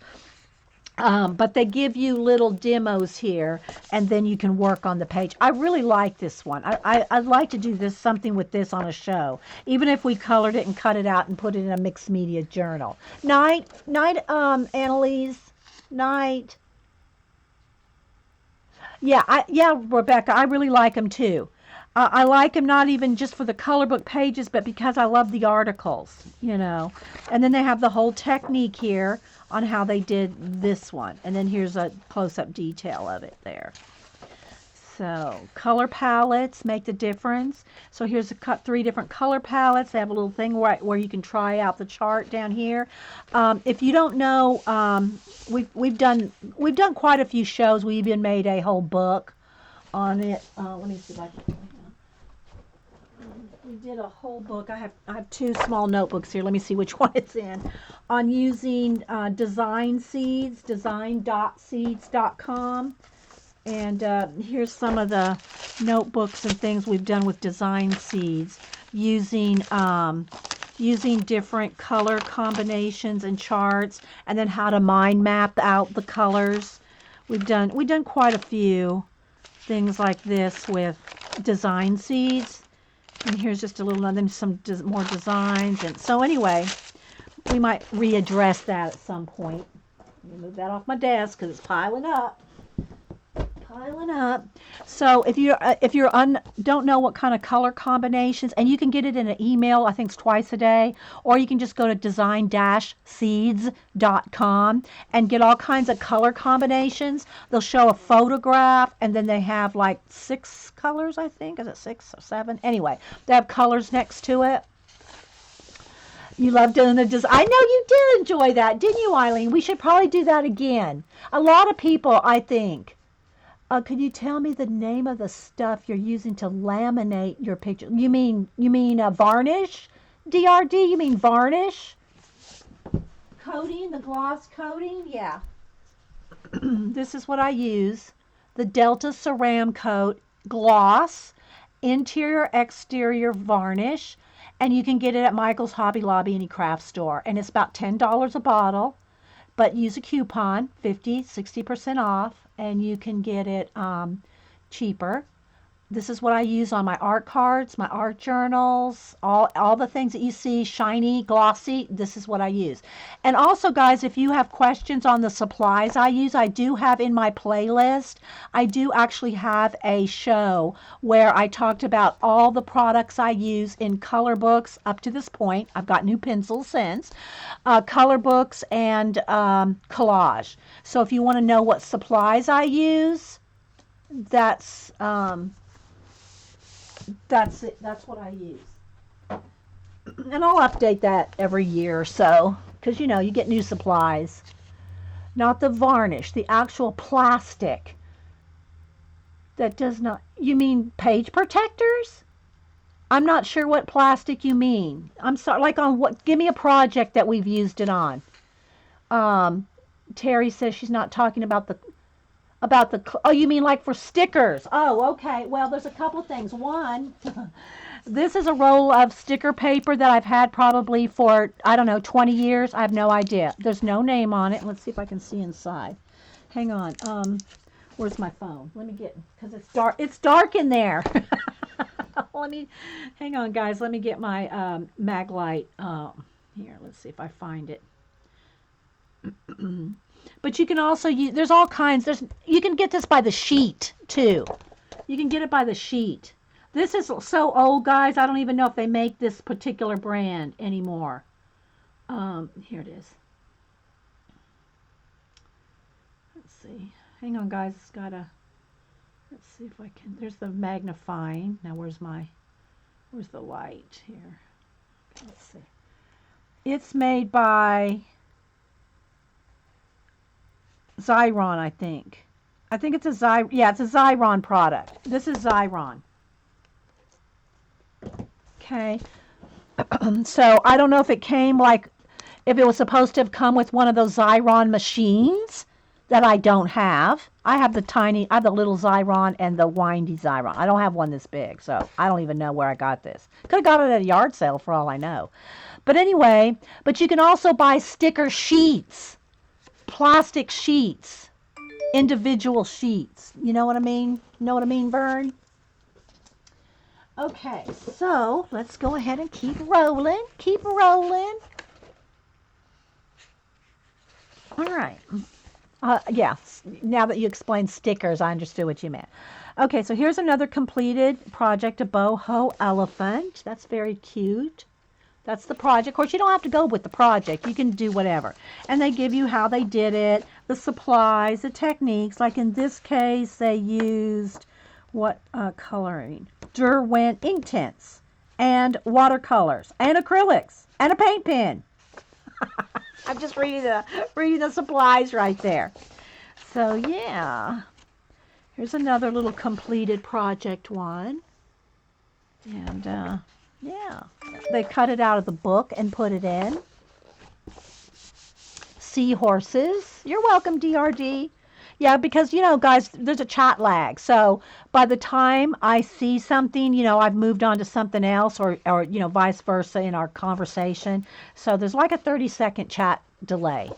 But they give you little demos here, and then you can work on the page. I really like this one. I'd like to do something with this on a show, even if we colored it and cut it out and put it in a mixed media journal. Night, Annalise. Night. Yeah, Rebecca, I really like them too. I like them not even just for the color book pages, but because I love the articles, And then they have the whole technique here on how they did this one. And then here's a close-up detail of it there. So, color palettes make the difference. So here's 3 different color palettes. They have a little thing where you can try out the chart down here. If you don't know, we've done quite a few shows. We even made a whole book on it. Let me see if I can. We did a whole book. I have 2 small notebooks here. Let me see which one it's in. On using design seeds, design.seeds.com. And here's some of the notebooks and things we've done with design seeds using different color combinations and charts, and then how to mind map out the colors. We've done quite a few things like this with design seeds. And here's just a little, and then some more designs. And so anyway, we might readdress that at some point. Let me move that off my desk because it's piling up. So if you don't know what kind of color combinations, and you can get it in an email, I think it's twice a day, or you can just go to design-seeds.com and get all kinds of color combinations. They'll show a photograph, and then they have like 6 colors, I think. Is it 6 or 7? Anyway, they have colors next to it. You love doing the design. I know you did enjoy that, didn't you, Eileen? We should probably do that again. A lot of people, I think, Could you tell me the name of the stuff you're using to laminate your picture? You mean varnish? DRD, you mean varnish? Coating, the gloss coating? Yeah. This is what I use. The Delta Ceram Coat Gloss Interior Exterior Varnish. And you can get it at Michael's, Hobby Lobby, any craft store. And it's about $10 a bottle. But use a coupon, 60% off. And you can get it cheaper. This is what I use on my art cards, my art journals, all the things that you see, shiny, glossy, this is what I use. And also, guys, if you have questions on the supplies I use, I do have in my playlist, I do actually have a show where I talked about all the products I use in color books up to this point. I've got new pencils since. Color books and collage. So if you want to know what supplies I use, that's it. That's what I use. And I'll update that every year or so because, you know, you get new supplies. Not the varnish, the actual plastic. That does not... You mean page protectors? I'm not sure what plastic you mean. I'm sorry, like on what... Give me a project that we've used it on. Terry says she's not talking about the... Oh, you mean like for stickers? Oh, okay. Well, there's a couple things. One, this is a roll of sticker paper that I've had probably for, I don't know, 20 years. I have no idea. There's no name on it. Let's see if I can see inside. Hang on. Where's my phone? Let me get, because it's dark. It's dark in there. Hang on, guys. Let me get my mag light. Here, let's see if I find it. But you can also use, there's all kinds, you can get this by the sheet too. You can get it by the sheet. This is so old, guys, I don't even know if they make this particular brand anymore. Here it is. Let's see. Hang on, guys, it's got a, let's see if I can, there's the magnifying. Now where's the light here? Let's see. It's made by Xyron, I think. I think it's it's a Xyron product. This is Xyron. Okay. So I don't know if it came if it was supposed to have come with one of those Xyron machines that I don't have. I have the little Xyron and the windy Xyron. I don't have one this big, so I don't even know where I got this. Could have got it at a yard sale for all I know. But anyway, but you can also buy sticker sheets. Plastic sheets, individual sheets. You know what I mean? Know what I mean, Vern? Okay, so let's go ahead and keep rolling. Keep rolling. All right. Yeah, now that you explained stickers, I understood what you meant. Okay, so here's another completed project, a boho elephant. That's very cute. That's the project. Of course, you don't have to go with the project. You can do whatever. And they give you how they did it, the supplies, the techniques. Like in this case, they used what coloring? Derwent ink tints and watercolors and acrylics and a paint pen. I'm just reading the supplies right there. So yeah, here's another little completed project one. And yeah, they cut it out of the book and put it in. Seahorses. You're welcome, DRD. Yeah, because, you know, guys, there's a chat lag. So by the time I see something, you know, I've moved on to something else or you know, vice versa in our conversation. So there's like a 30-second chat delay.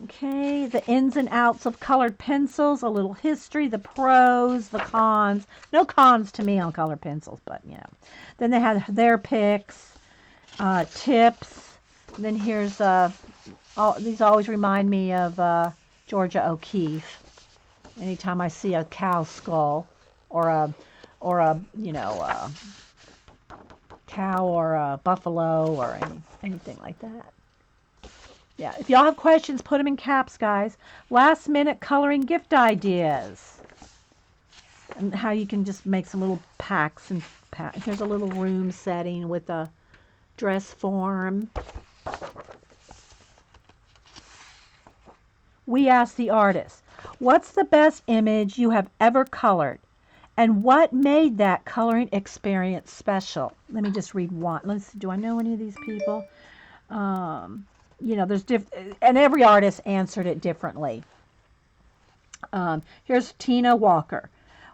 Okay, the ins and outs of colored pencils, a little history, the pros, the cons. No cons to me on colored pencils, but, you know. Then they have their picks, tips. Then here's, these always remind me of Georgia O'Keeffe. Anytime I see a cow skull or a you know, cow or a buffalo or anything like that. Yeah, if y'all have questions, put them in caps, guys. Last minute coloring gift ideas. And how you can just make some little packs. Here's a little room setting with a dress form. We ask the artist. What's the best image you have ever colored? And what made that coloring experience special? Let me just read one. Let's see, do I know any of these people? You know, and every artist answered it differently. Here's Tina Walker.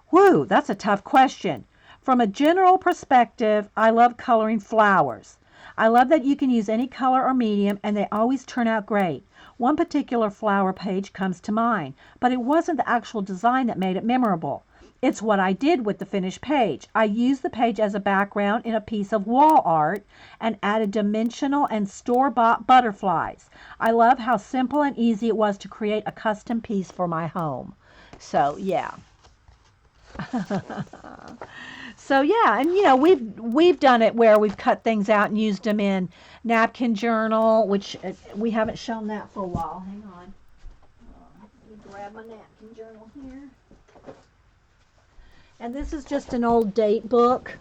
Whew, that's a tough question. From a general perspective, I love coloring flowers. I love that you can use any color or medium and they always turn out great. One particular flower page comes to mind, but it wasn't the actual design that made it memorable. It's what I did with the finished page. I used the page as a background in a piece of wall art and added dimensional and store-bought butterflies. I love how simple and easy it was to create a custom piece for my home. So, yeah. So yeah, and you know, we've done it where we've cut things out and used them in napkin journal, which we haven't shown that for a while. Hang on. Let me grab my napkin journal here. And this is just an old date book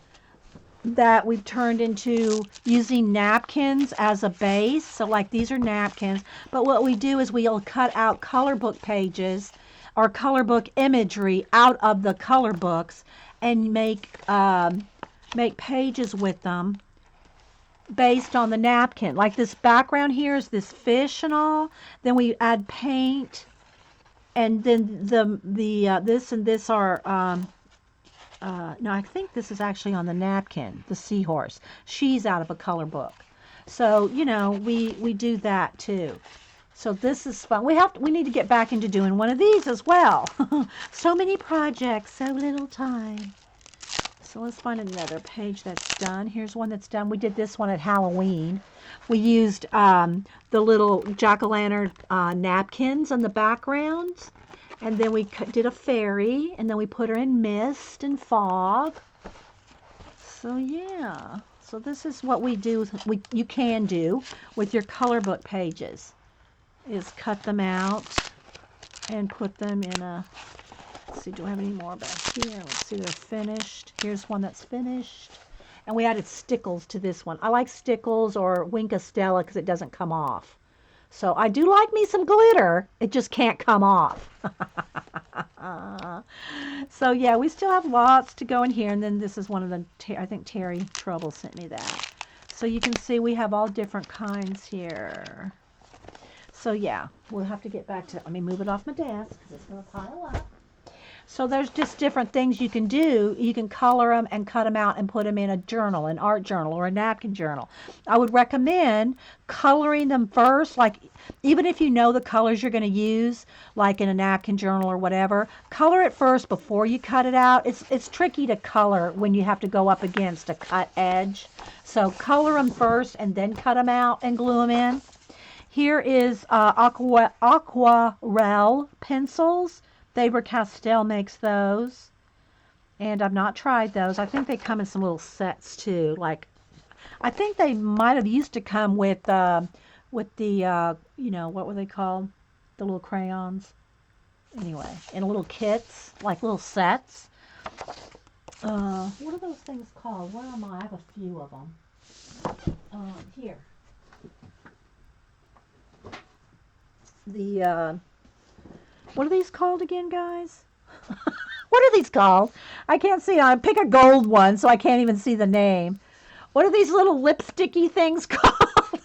that we've turned into using napkins as a base. So like these are napkins, but what we do is we'll cut out color book pages or color book imagery out of the color books and make pages with them based on the napkin. Like this background here is this fish and all. Then we add paint, and then this and this are no, I think this is actually on the napkin, the seahorse. She's out of a color book. So, you know, we do that too. So this is fun. We need to get back into doing one of these as well. So many projects, so little time. So let's find another page that's done. Here's one that's done. We did this one at Halloween. We used the little jack-o'-lantern napkins on the background. And then we did a fairy, and then we put her in mist and fog. So yeah, so this is what we do. You can do with your color book pages, is cut them out and put them in a. Let's see, do I have any more back here? Let's see, they're finished. Here's one that's finished, and we added stickles to this one. I like stickles or Wink of Stella because it doesn't come off. So I do like me some glitter. It just can't come off. So yeah, we still have lots to go in here. And then this is one of the, I think Terry Trouble sent me that. So you can see we have all different kinds here. So yeah, we'll have to get back to, let me move it off my desk because it's going to pile up. So there's just different things you can do. You can color them and cut them out and put them in a journal, an art journal or a napkin journal. I would recommend coloring them first, like even if you know the colors you're going to use, like in a napkin journal or whatever, color it first before you cut it out. It's tricky to color when you have to go up against a cut edge. So color them first and then cut them out and glue them in. Here is aquarelle pencils. Faber-Castell makes those, and I've not tried those. I think they come in some little sets too. Like, I think they might have used to come with the you know, what were they called? The little crayons. Anyway, in little kits, like little sets. What are those things called? Where am I? I have a few of them. Here. What are these called again, guys? What are these called? I can't see. I pick a gold one, so I can't even see the name. What are these little lipsticky things called?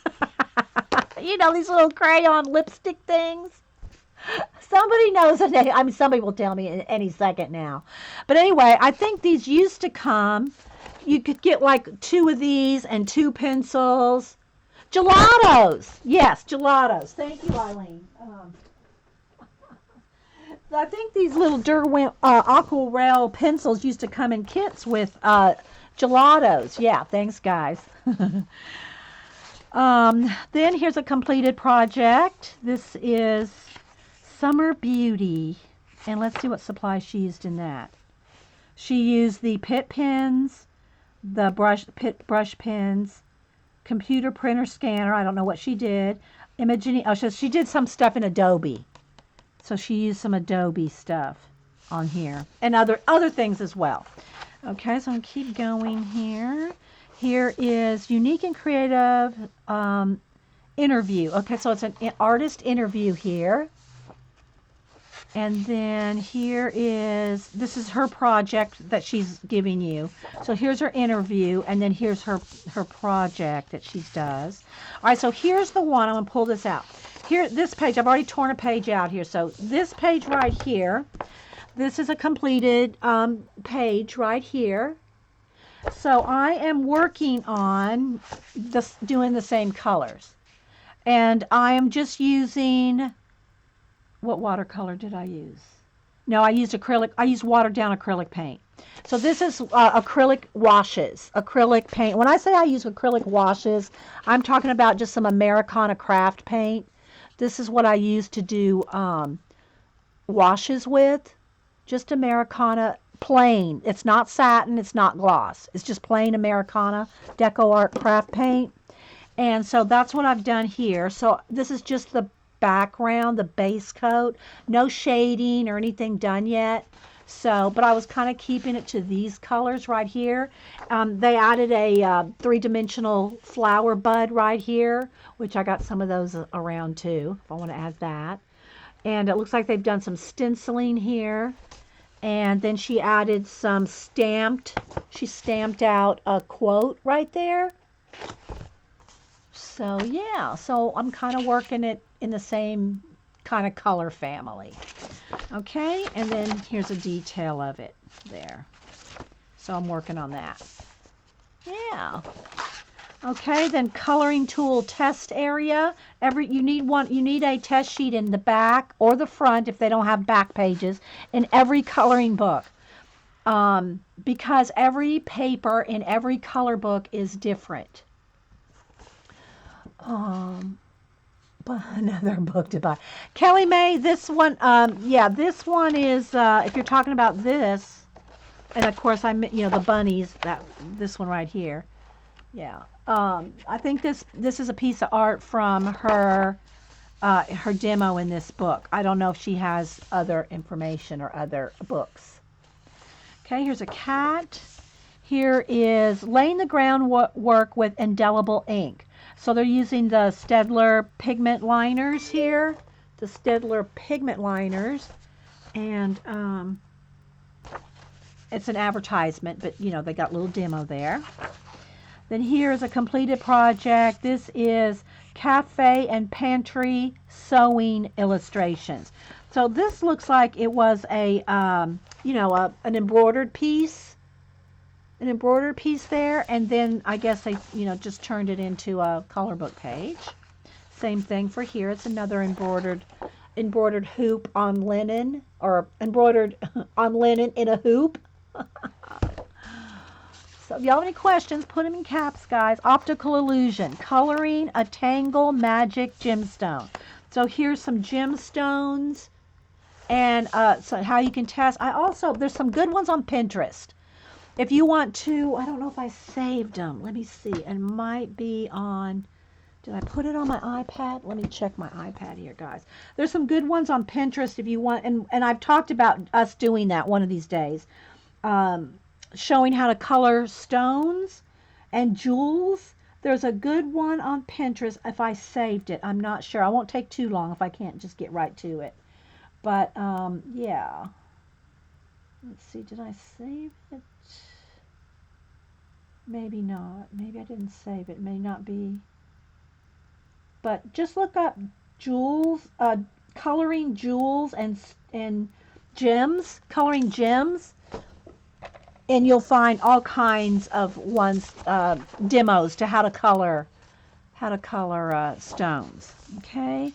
You know, these little crayon lipstick things. Somebody knows the name. I mean, somebody will tell me in any second now. But anyway, I think these used to come. You could get like 2 of these and 2 pencils. Gelatos. Yes, gelatos. Thank you, Eileen. I think these little Derwent aquarelle pencils used to come in kits with gelatos. Yeah, thanks, guys. Then here's a completed project. This is Summer Beauty. And let's see what supplies she used in that. She used the Pitt pens, the Pitt brush pens, computer printer scanner. I don't know what she did. Imaging. Oh, she did some stuff in Adobe. So she used some Adobe stuff on here and other things as well. Okay, so I'm going to keep going here. Here is Unique and Creative Interview. Okay, so it's an artist interview here. And then this is her project that she's giving you. So here's her interview, and then here's her project that she does. All right, so here's the one. I'm going to pull this out. Here, this page, I've already torn a page out here. So this page right here, this is a completed page right here. So I am working on doing the same colors. And I am just using, what watercolor did I use? No, I used acrylic. I used watered down acrylic paint. So this is acrylic washes, acrylic paint. When I say I use acrylic washes, I'm talking about just some Americana craft paint. This is what I use to do washes with. Just Americana plain. It's not satin. It's not gloss. It's just plain Americana Deco Art craft paint. And so that's what I've done here. So this is just the background, the base coat. No shading or anything done yet. So, but I was kind of keeping it to these colors right here. They added a three-dimensional flower bud right here, which I got some of those around too, if I want to add that. And it looks like they've done some stenciling here. And then she added some she stamped out a quote right there. So yeah, so I'm kind of working it in the same kind of color family. Okay, and then here's a detail of it there. So I'm working on that. Yeah. Okay, then coloring tool test area. You need a test sheet in the back or the front if they don't have back pages in every coloring book. Because every paper in every color book is different. Another book to buy. Kelly May, this one, yeah, this one is, if you're talking about this, and of course the bunnies, this one right here. Yeah. I think this is a piece of art from her demo in this book. I don't know if she has other information or other books. Okay, here's a cat. Here is laying the groundwork with indelible ink. So they're using the Staedtler pigment liners here, the Staedtler pigment liners, and it's an advertisement, but they got a little demo there. Then here's a completed project. This is cafe and pantry sewing illustrations. So this looks like it was an embroidered piece. An embroidered piece there, and then I guess they just turned it into a color book page. Same thing for here. It's another embroidered hoop on linen, or embroidered on linen in a hoop. So if y'all have any questions, put them in caps, guys. Optical illusion, coloring a tangle magic gemstone. So here's some gemstones, and so how you can test. There's some good ones on Pinterest. If you want to, I don't know if I saved them. Let me see. It might be on, did I put it on my iPad? Let me check my iPad here, guys. There's some good ones on Pinterest if you want, and I've talked about us doing that one of these days. Showing how to color stones and jewels. There's a good one on Pinterest if I saved it. I'm not sure. I won't take too long if I can't just get right to it. But, yeah. Let's see, did I save it? Maybe not. Maybe I didn't save it. May not be. But just look up jewels, coloring jewels and gems, coloring gems, and you'll find all kinds of demos to how to color stones. Okay,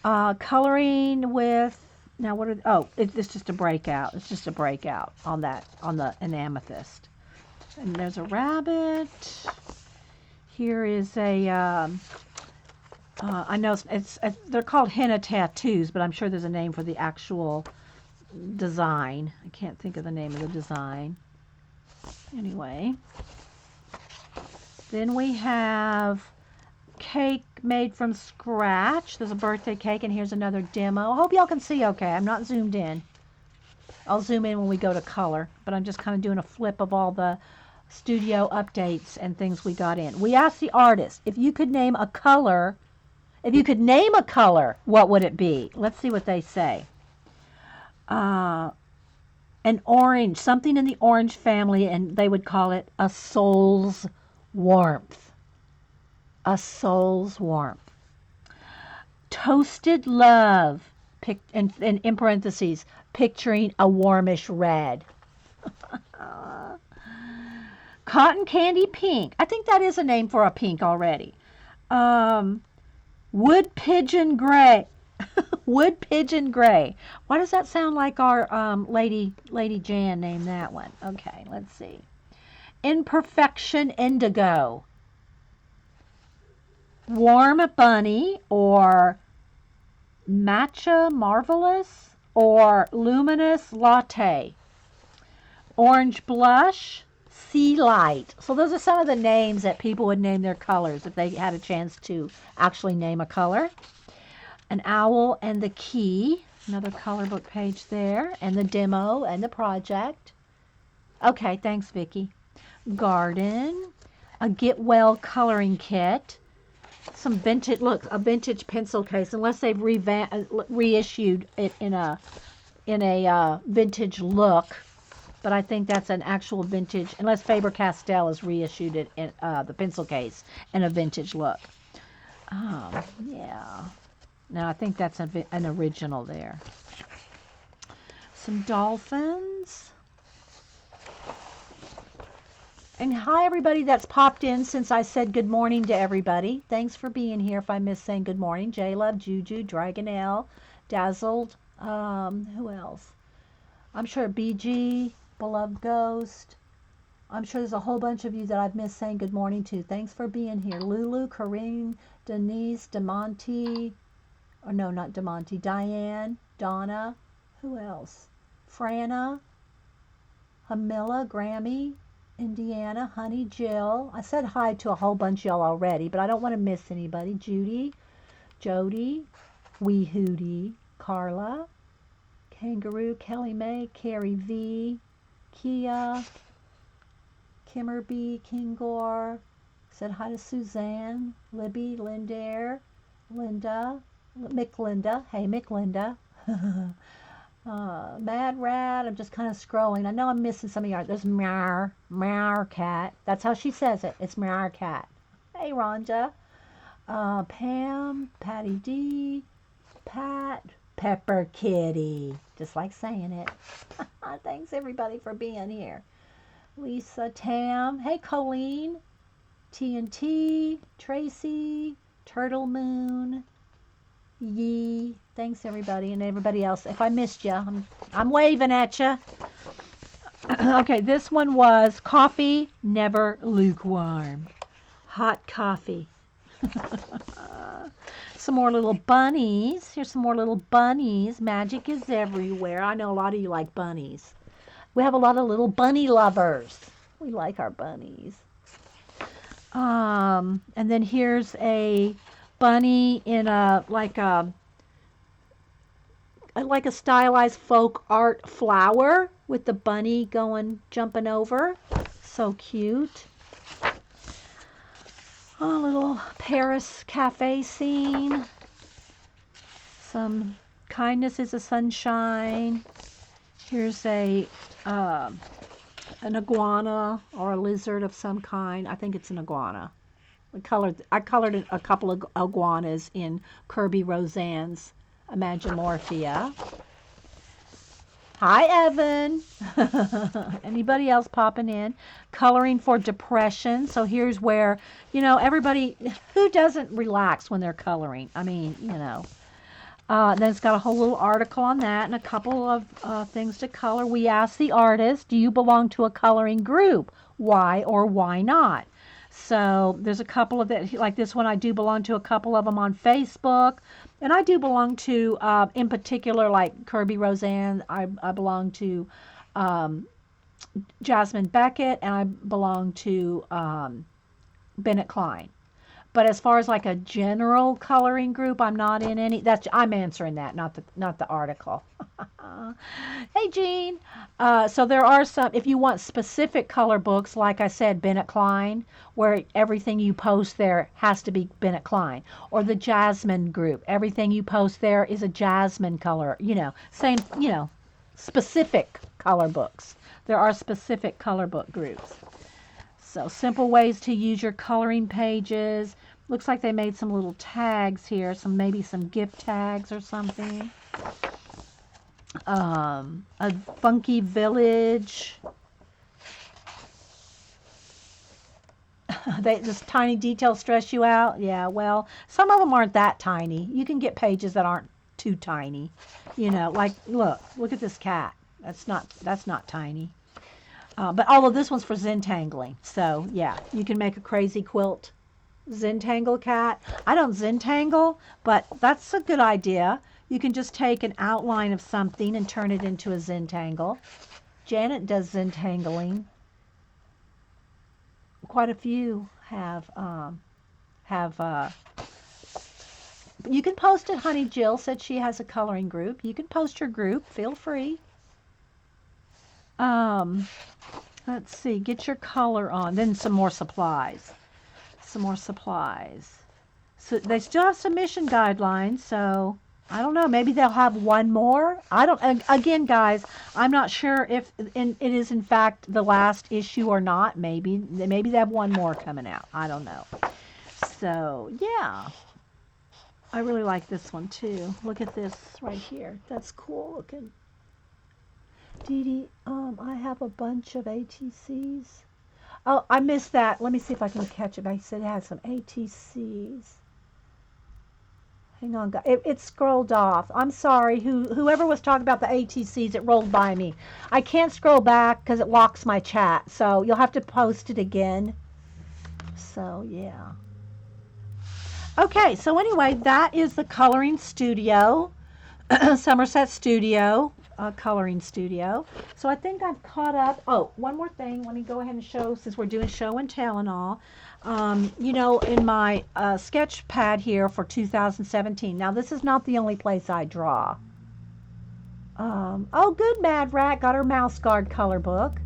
coloring with. Now it's just a breakout. It's just a breakout on an amethyst. And there's a rabbit. Here is I know they're called henna tattoos, but I'm sure there's a name for the actual design. I can't think of the name of the design. Anyway. Then we have cake made from scratch. There's a birthday cake, and here's another demo. I hope y'all can see okay. I'm not zoomed in. I'll zoom in when we go to color, but I'm just kind of doing a flip of all the studio updates and things we got in. We asked the artist if you could name a color, what would it be? Let's see what they say. uh, an orange, something in the orange family, and they would call it a soul's warmth. A soul's warmth. Toasted love, and in parentheses, picturing a warmish red. Cotton candy pink. I think that is a name for a pink already. Wood pigeon gray. Wood pigeon gray. Why does that sound like our Lady Jan named that one? Okay, let's see. Imperfection indigo. Warm bunny, or matcha marvelous, or luminous latte. Orange blush, sea light. So those are some of the names that people would name their colors if they had a chance to actually name a color. An owl and the key, another color book page there, and the demo and the project. Okay, thanks, Vicki. Garden, a Get Well coloring kit, some vintage, look, a vintage pencil case, unless they've reissued it in a vintage look. But I think that's an actual vintage, unless Faber-Castell has reissued it in the pencil case in a vintage look. Yeah. No, I think that's an original there. Some dolphins. And hi, everybody that's popped in since I said good morning to everybody. Thanks for being here. If I missed saying good morning. J-Love, Juju, Dragonelle, Dazzled. Who else? I'm sure BG, Beloved Ghost. I'm sure there's a whole bunch of you that I've missed saying good morning to. Thanks for being here. Lulu, Corinne, Denise, DeMonte. Or no, not DeMonte. Diane, Donna. Who else? Franna, Hamilla, Grammy, Indiana, Honey, Jill. I said hi to a whole bunch of y'all already, but I don't want to miss anybody. Judy, Jody, Wee Hootie, Carla, Kangaroo, Kelly May, Carrie V, Kia, Kimmerby, Kingor. Said hi to Suzanne, Libby, Lindair, Linda, McLinda. Hey, McLinda. Mad Rat. I'm just kind of scrolling. I know I'm missing some of y'all. There's Meow Cat. That's how she says it. It's Meow Cat. Hey, Rhonda. Pam, Patty D, Pat, Pepper Kitty. Just like saying it. Thanks, everybody, for being here. Lisa, Tam. Hey, Colleen. TNT, Tracy, Turtle Moon, Yee. Thanks, everybody, and everybody else. If I missed you, I'm waving at you. Okay, this one was coffee, never lukewarm. Hot coffee. Some more little bunnies. Here's some more little bunnies. Magic is everywhere. I know a lot of you like bunnies. We have a lot of little bunny lovers. We like our bunnies. And then here's a bunny in a like a stylized folk art flower with the bunny jumping over. So cute. A little Paris cafe scene. Some kindness is a sunshine. Here's an iguana or a lizard of some kind. I think it's an iguana. I colored a couple of iguanas in Kirby Roseanne's Imagimorphia. Hi, Evan. Anybody else popping in? Coloring for depression. So here's where, everybody, who doesn't relax when they're coloring? I mean, then it's got a whole little article on that and a couple of things to color. We asked the artist, do you belong to a coloring group? Why or why not? So there's a couple of that, like this one, I do belong to a couple of them on Facebook. And I do belong to, in particular, like Kirby Roseanne, I belong to Jasmine Beckett, and I belong to Bennett Klein. But as far as like a general coloring group, I'm not in any. I'm answering that, not the article. Hey, Jean. So there are some. If you want specific color books, like I said, Bennett Klein, where everything you post there has to be Bennett Klein, or the Jasmine group, everything you post there is a Jasmine color. Same. specific color books. There are specific color book groups. So simple ways to use your coloring pages. Looks like they made some little tags here, maybe some gift tags or something. A funky village. This tiny details stress you out? Yeah, well, some of them aren't that tiny. You can get pages that aren't too tiny. You know, like look at this cat. That's not tiny. But although this one's for Zentangling, so yeah, you can make a crazy quilt Zentangle cat. I don't Zentangle, but that's a good idea. You can just take an outline of something and turn it into a Zentangle. Janet does Zentangling. Quite a few have. You can post it. Honey Jill said she has a coloring group. You can post your group. Feel free. Let's see. Get your color on. Then some more supplies. Some more supplies. So they still have submission guidelines. So I don't know. Maybe they'll have one more. I don't. Again, guys, I'm not sure if it is in fact the last issue or not. Maybe they have one more coming out. I don't know. So yeah, I really like this one too. Look at this right here. That's cool looking. Dede, I have a bunch of ATCs. Oh, I missed that. Let me see if I can catch it. I said it has some ATCs. Hang on, guys. It scrolled off. I'm sorry. Whoever was talking about the ATCs, it rolled by me. I can't scroll back because it locks my chat. So you'll have to post it again. So, yeah. Okay, so anyway, that is the Coloring Studio. Somerset Studio. Coloring Studio. So I think I've caught up. Oh, one more thing. Let me go ahead and show, since we're doing show and tell and all. You know, in my sketch pad here for 2017. Now, this is not the only place I draw. Oh, good, Mad Rat. Got her Mouse Guard color book.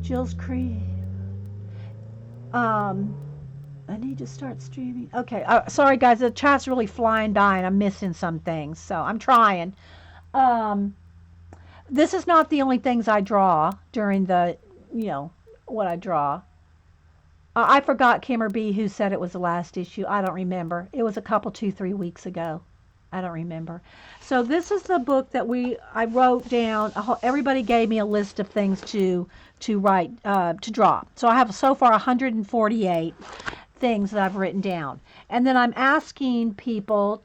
Jill's Creed. I need to start streaming. Okay. Sorry, guys. The chat's really flying by, and I'm missing some things. So I'm trying. This is not the only things I draw during the, what I draw. I forgot Kimmer B who said it was the last issue. I don't remember. It was a couple, 2-3 weeks ago. I don't remember. So this is the book that I wrote down. Everybody gave me a list of things to write, to draw. So I have so far 148 things that I've written down. And then I'm asking people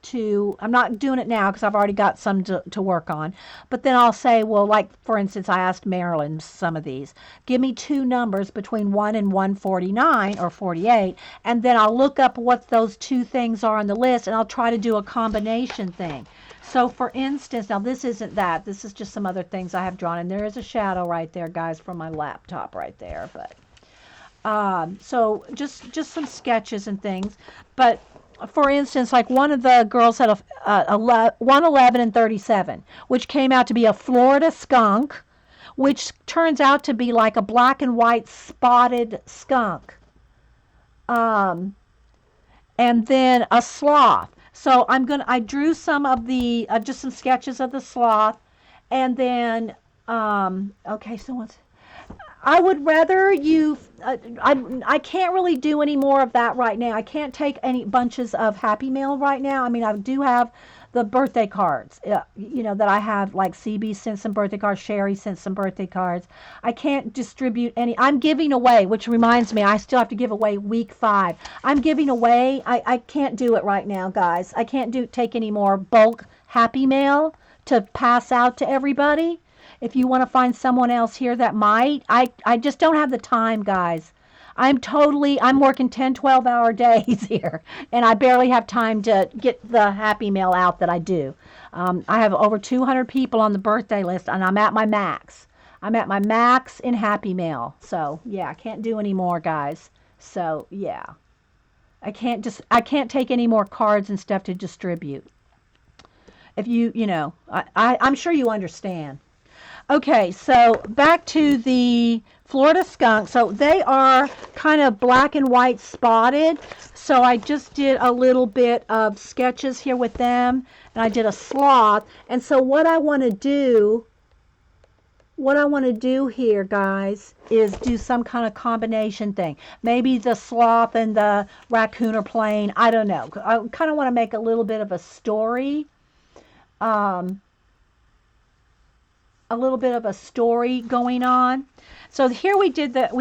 I'm not doing it now because I've already got some to work on, but then I'll say, well, like, for instance, I asked Marilyn some of these. Give me two numbers between 1 and 149 or 48, and then I'll look up what those two things are on the list, and I'll try to do a combination thing. So, for instance, now this isn't that. This is just some other things I have drawn, and there is a shadow right there, guys, from my laptop right there, but... so just some sketches and things. But for instance, like one of the girls had 111 and 37, which came out to be a Florida skunk, which turns out to be like a black and white spotted skunk. And then a sloth. So I drew some of the, just some sketches of the sloth. And then, okay, I would rather you, I can't really do any more of that right now. I can't take any bunches of Happy Mail right now. I mean, I do have the birthday cards, that I have, like CB sent some birthday cards, Sherry sent some birthday cards. I can't distribute any. I'm giving away, which reminds me, I still have to give away week 5. I'm giving away, I can't do it right now, guys. I can't take any more bulk Happy Mail to pass out to everybody. If you want to find someone else here that might, I just don't have the time, guys. I'm working 10, 12-hour days here, and I barely have time to get the Happy Mail out that I do. I have over 200 people on the birthday list, and I'm at my max. I'm at my max in Happy Mail. So, yeah, I can't do any more, guys. So, yeah. I can't take any more cards and stuff to distribute. If I'm sure you understand. Okay, so back to the Florida skunk. So they are kind of black and white spotted. So I just did a little bit of sketches here with them, and I did a sloth. And so what I want to do here, guys, is do some kind of combination thing. Maybe the sloth and the raccoon are playing. I don't know. I kind of want to make a little bit of a story. Um, a little bit of a story going on. So here we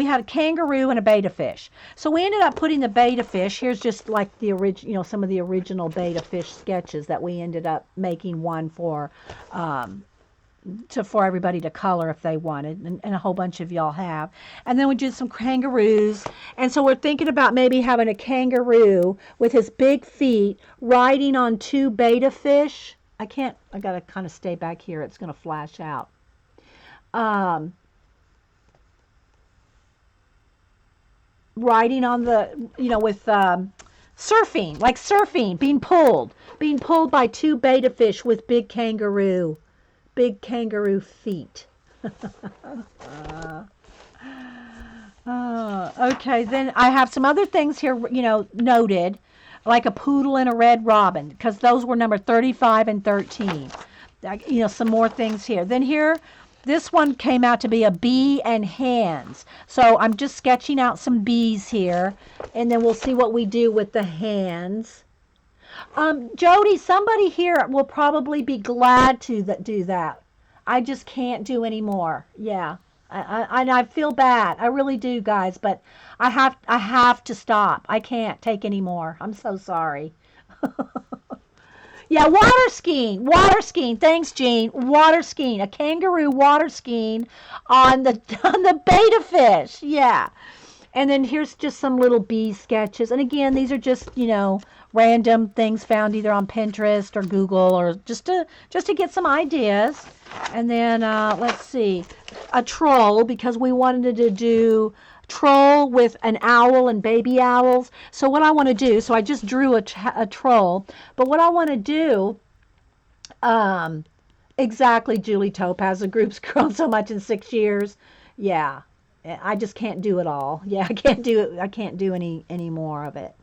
had a kangaroo and a betta fish. So we ended up putting the betta fish, here's just like the original, some of the original betta fish sketches that we ended up making one for, for everybody to color if they wanted, and a whole bunch of y'all have. And then we did some kangaroos, and so we're thinking about maybe having a kangaroo with his big feet riding on two betta fish. I gotta kind of stay back here, it's gonna flash out. Um, Riding on the, with surfing, like surfing, being pulled by two betta fish with big kangaroo feet. Okay, then I have some other things here, noted, like a poodle and a red robin, because those were number 35 and 13. Some more things here. Then here, this one came out to be a bee and hands. So I'm just sketching out some bees here, and then we'll see what we do with the hands. Jody, somebody here will probably be glad to do that. I just can't do anymore. Yeah. I feel bad. I really do, guys, but I have to stop. I can't take anymore. I'm so sorry. Yeah, water skiing. Water skiing. Thanks, Jean. Water skiing. A kangaroo water skiing on the on the betta fish. Yeah. And then here's just some little bee sketches. And again, these are just, random things found either on Pinterest or Google, or just to get some ideas. And then let's see, a troll, because we wanted to do troll with an owl and baby owls. So what I want to do, so I just drew a troll, but what I want to do, exactly, Julie Topaz, the group's grown so much in 6 years. Yeah, I just can't do it all. Yeah, I can't do it. I can't do any more of it.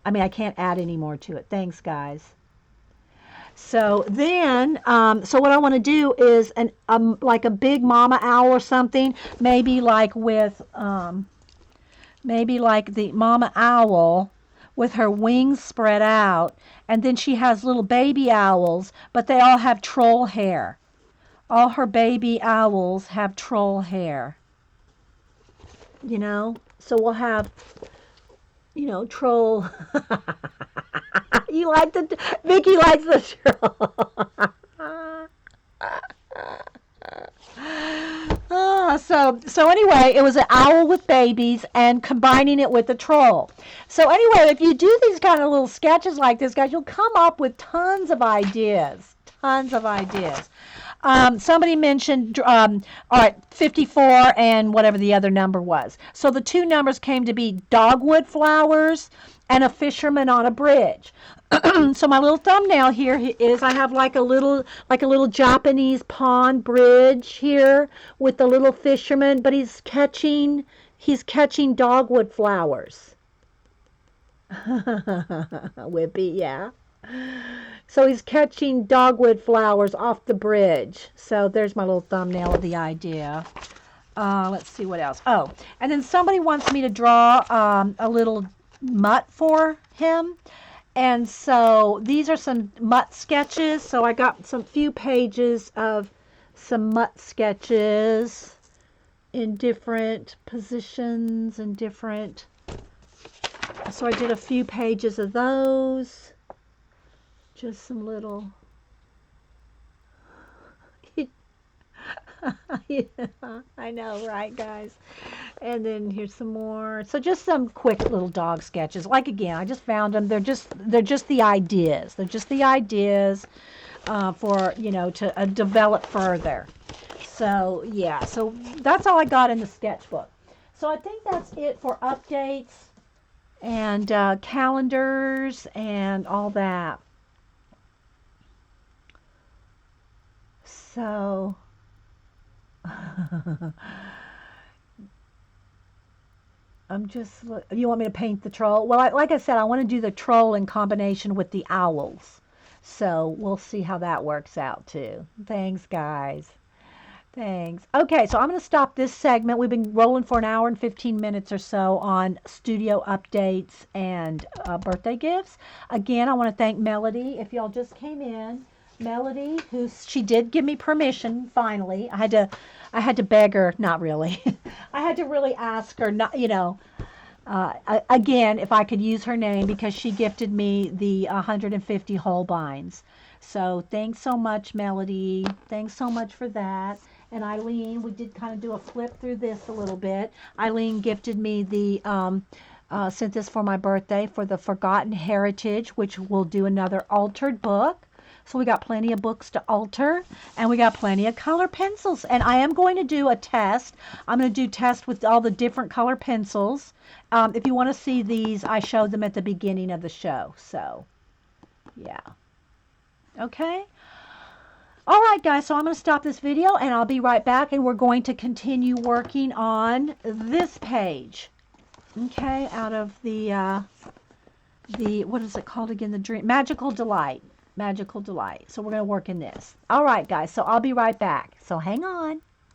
I mean, I can't add any more to it. Thanks, guys. So then, so what I want to do is like a big mama owl or something, maybe like with, maybe like the mama owl with her wings spread out, and then she has little baby owls, but they all have troll hair. All her baby owls have troll hair. So we'll have, troll. You like Vicky likes the troll. So anyway, it was an owl with babies and combining it with the troll. So anyway, if you do these kind of little sketches like this, guys, you'll come up with tons of ideas. Tons of ideas. Somebody mentioned, all right, 54 and whatever the other number was. So the two numbers came to be dogwood flowers and a fisherman on a bridge. So my little thumbnail here is I have like a little Japanese pond bridge here with the little fisherman, but he's catching dogwood flowers. Whippy, yeah. So he's catching dogwood flowers off the bridge. So there's my little thumbnail of the idea. Let's see what else. Oh, and then somebody wants me to draw a little mutt for him. And so these are some mutt sketches. So I got some few pages of some mutt sketches in different positions and different. So I did a few pages of those. Just some little. Yeah, I know, right, guys? And then here's some more. So just some quick little dog sketches. Like, again, I just found them. They're just the ideas. They're just the ideas for, to develop further. So yeah, so that's all I got in the sketchbook. So I think that's it for updates and calendars and all that. So You want me to paint the troll? Well, like I said, I want to do the troll in combination with the owls. So we'll see how that works out too. Thanks, guys. Thanks. Okay, so I'm going to stop this segment. We've been rolling for an hour and 15 minutes or so on studio updates and birthday gifts. Again, I want to thank Melody. If y'all just came in, Melody, she did give me permission finally. I had to beg her, not really. I had to really ask her, not, again, if I could use her name because she gifted me the 150 whole binds. So thanks so much, Melody. Thanks so much for that. And Eileen, we did kind of do a flip through this a little bit. Eileen gifted me sent this for my birthday for the Forgotten Heritage, which will do another altered book. So we got plenty of books to alter, and we got plenty of color pencils. And I am going to do a test. I'm going to do test with all the different color pencils. If you want to see these, I showed them at the beginning of the show. So, yeah. Okay. All right, guys, so I'm going to stop this video, and I'll be right back, and we're going to continue working on this page. Okay, out of the what is it called again? The Dream Magical Delight. Magical Delight. So we're going to work in this. All right, guys, so I'll be right back. So hang on.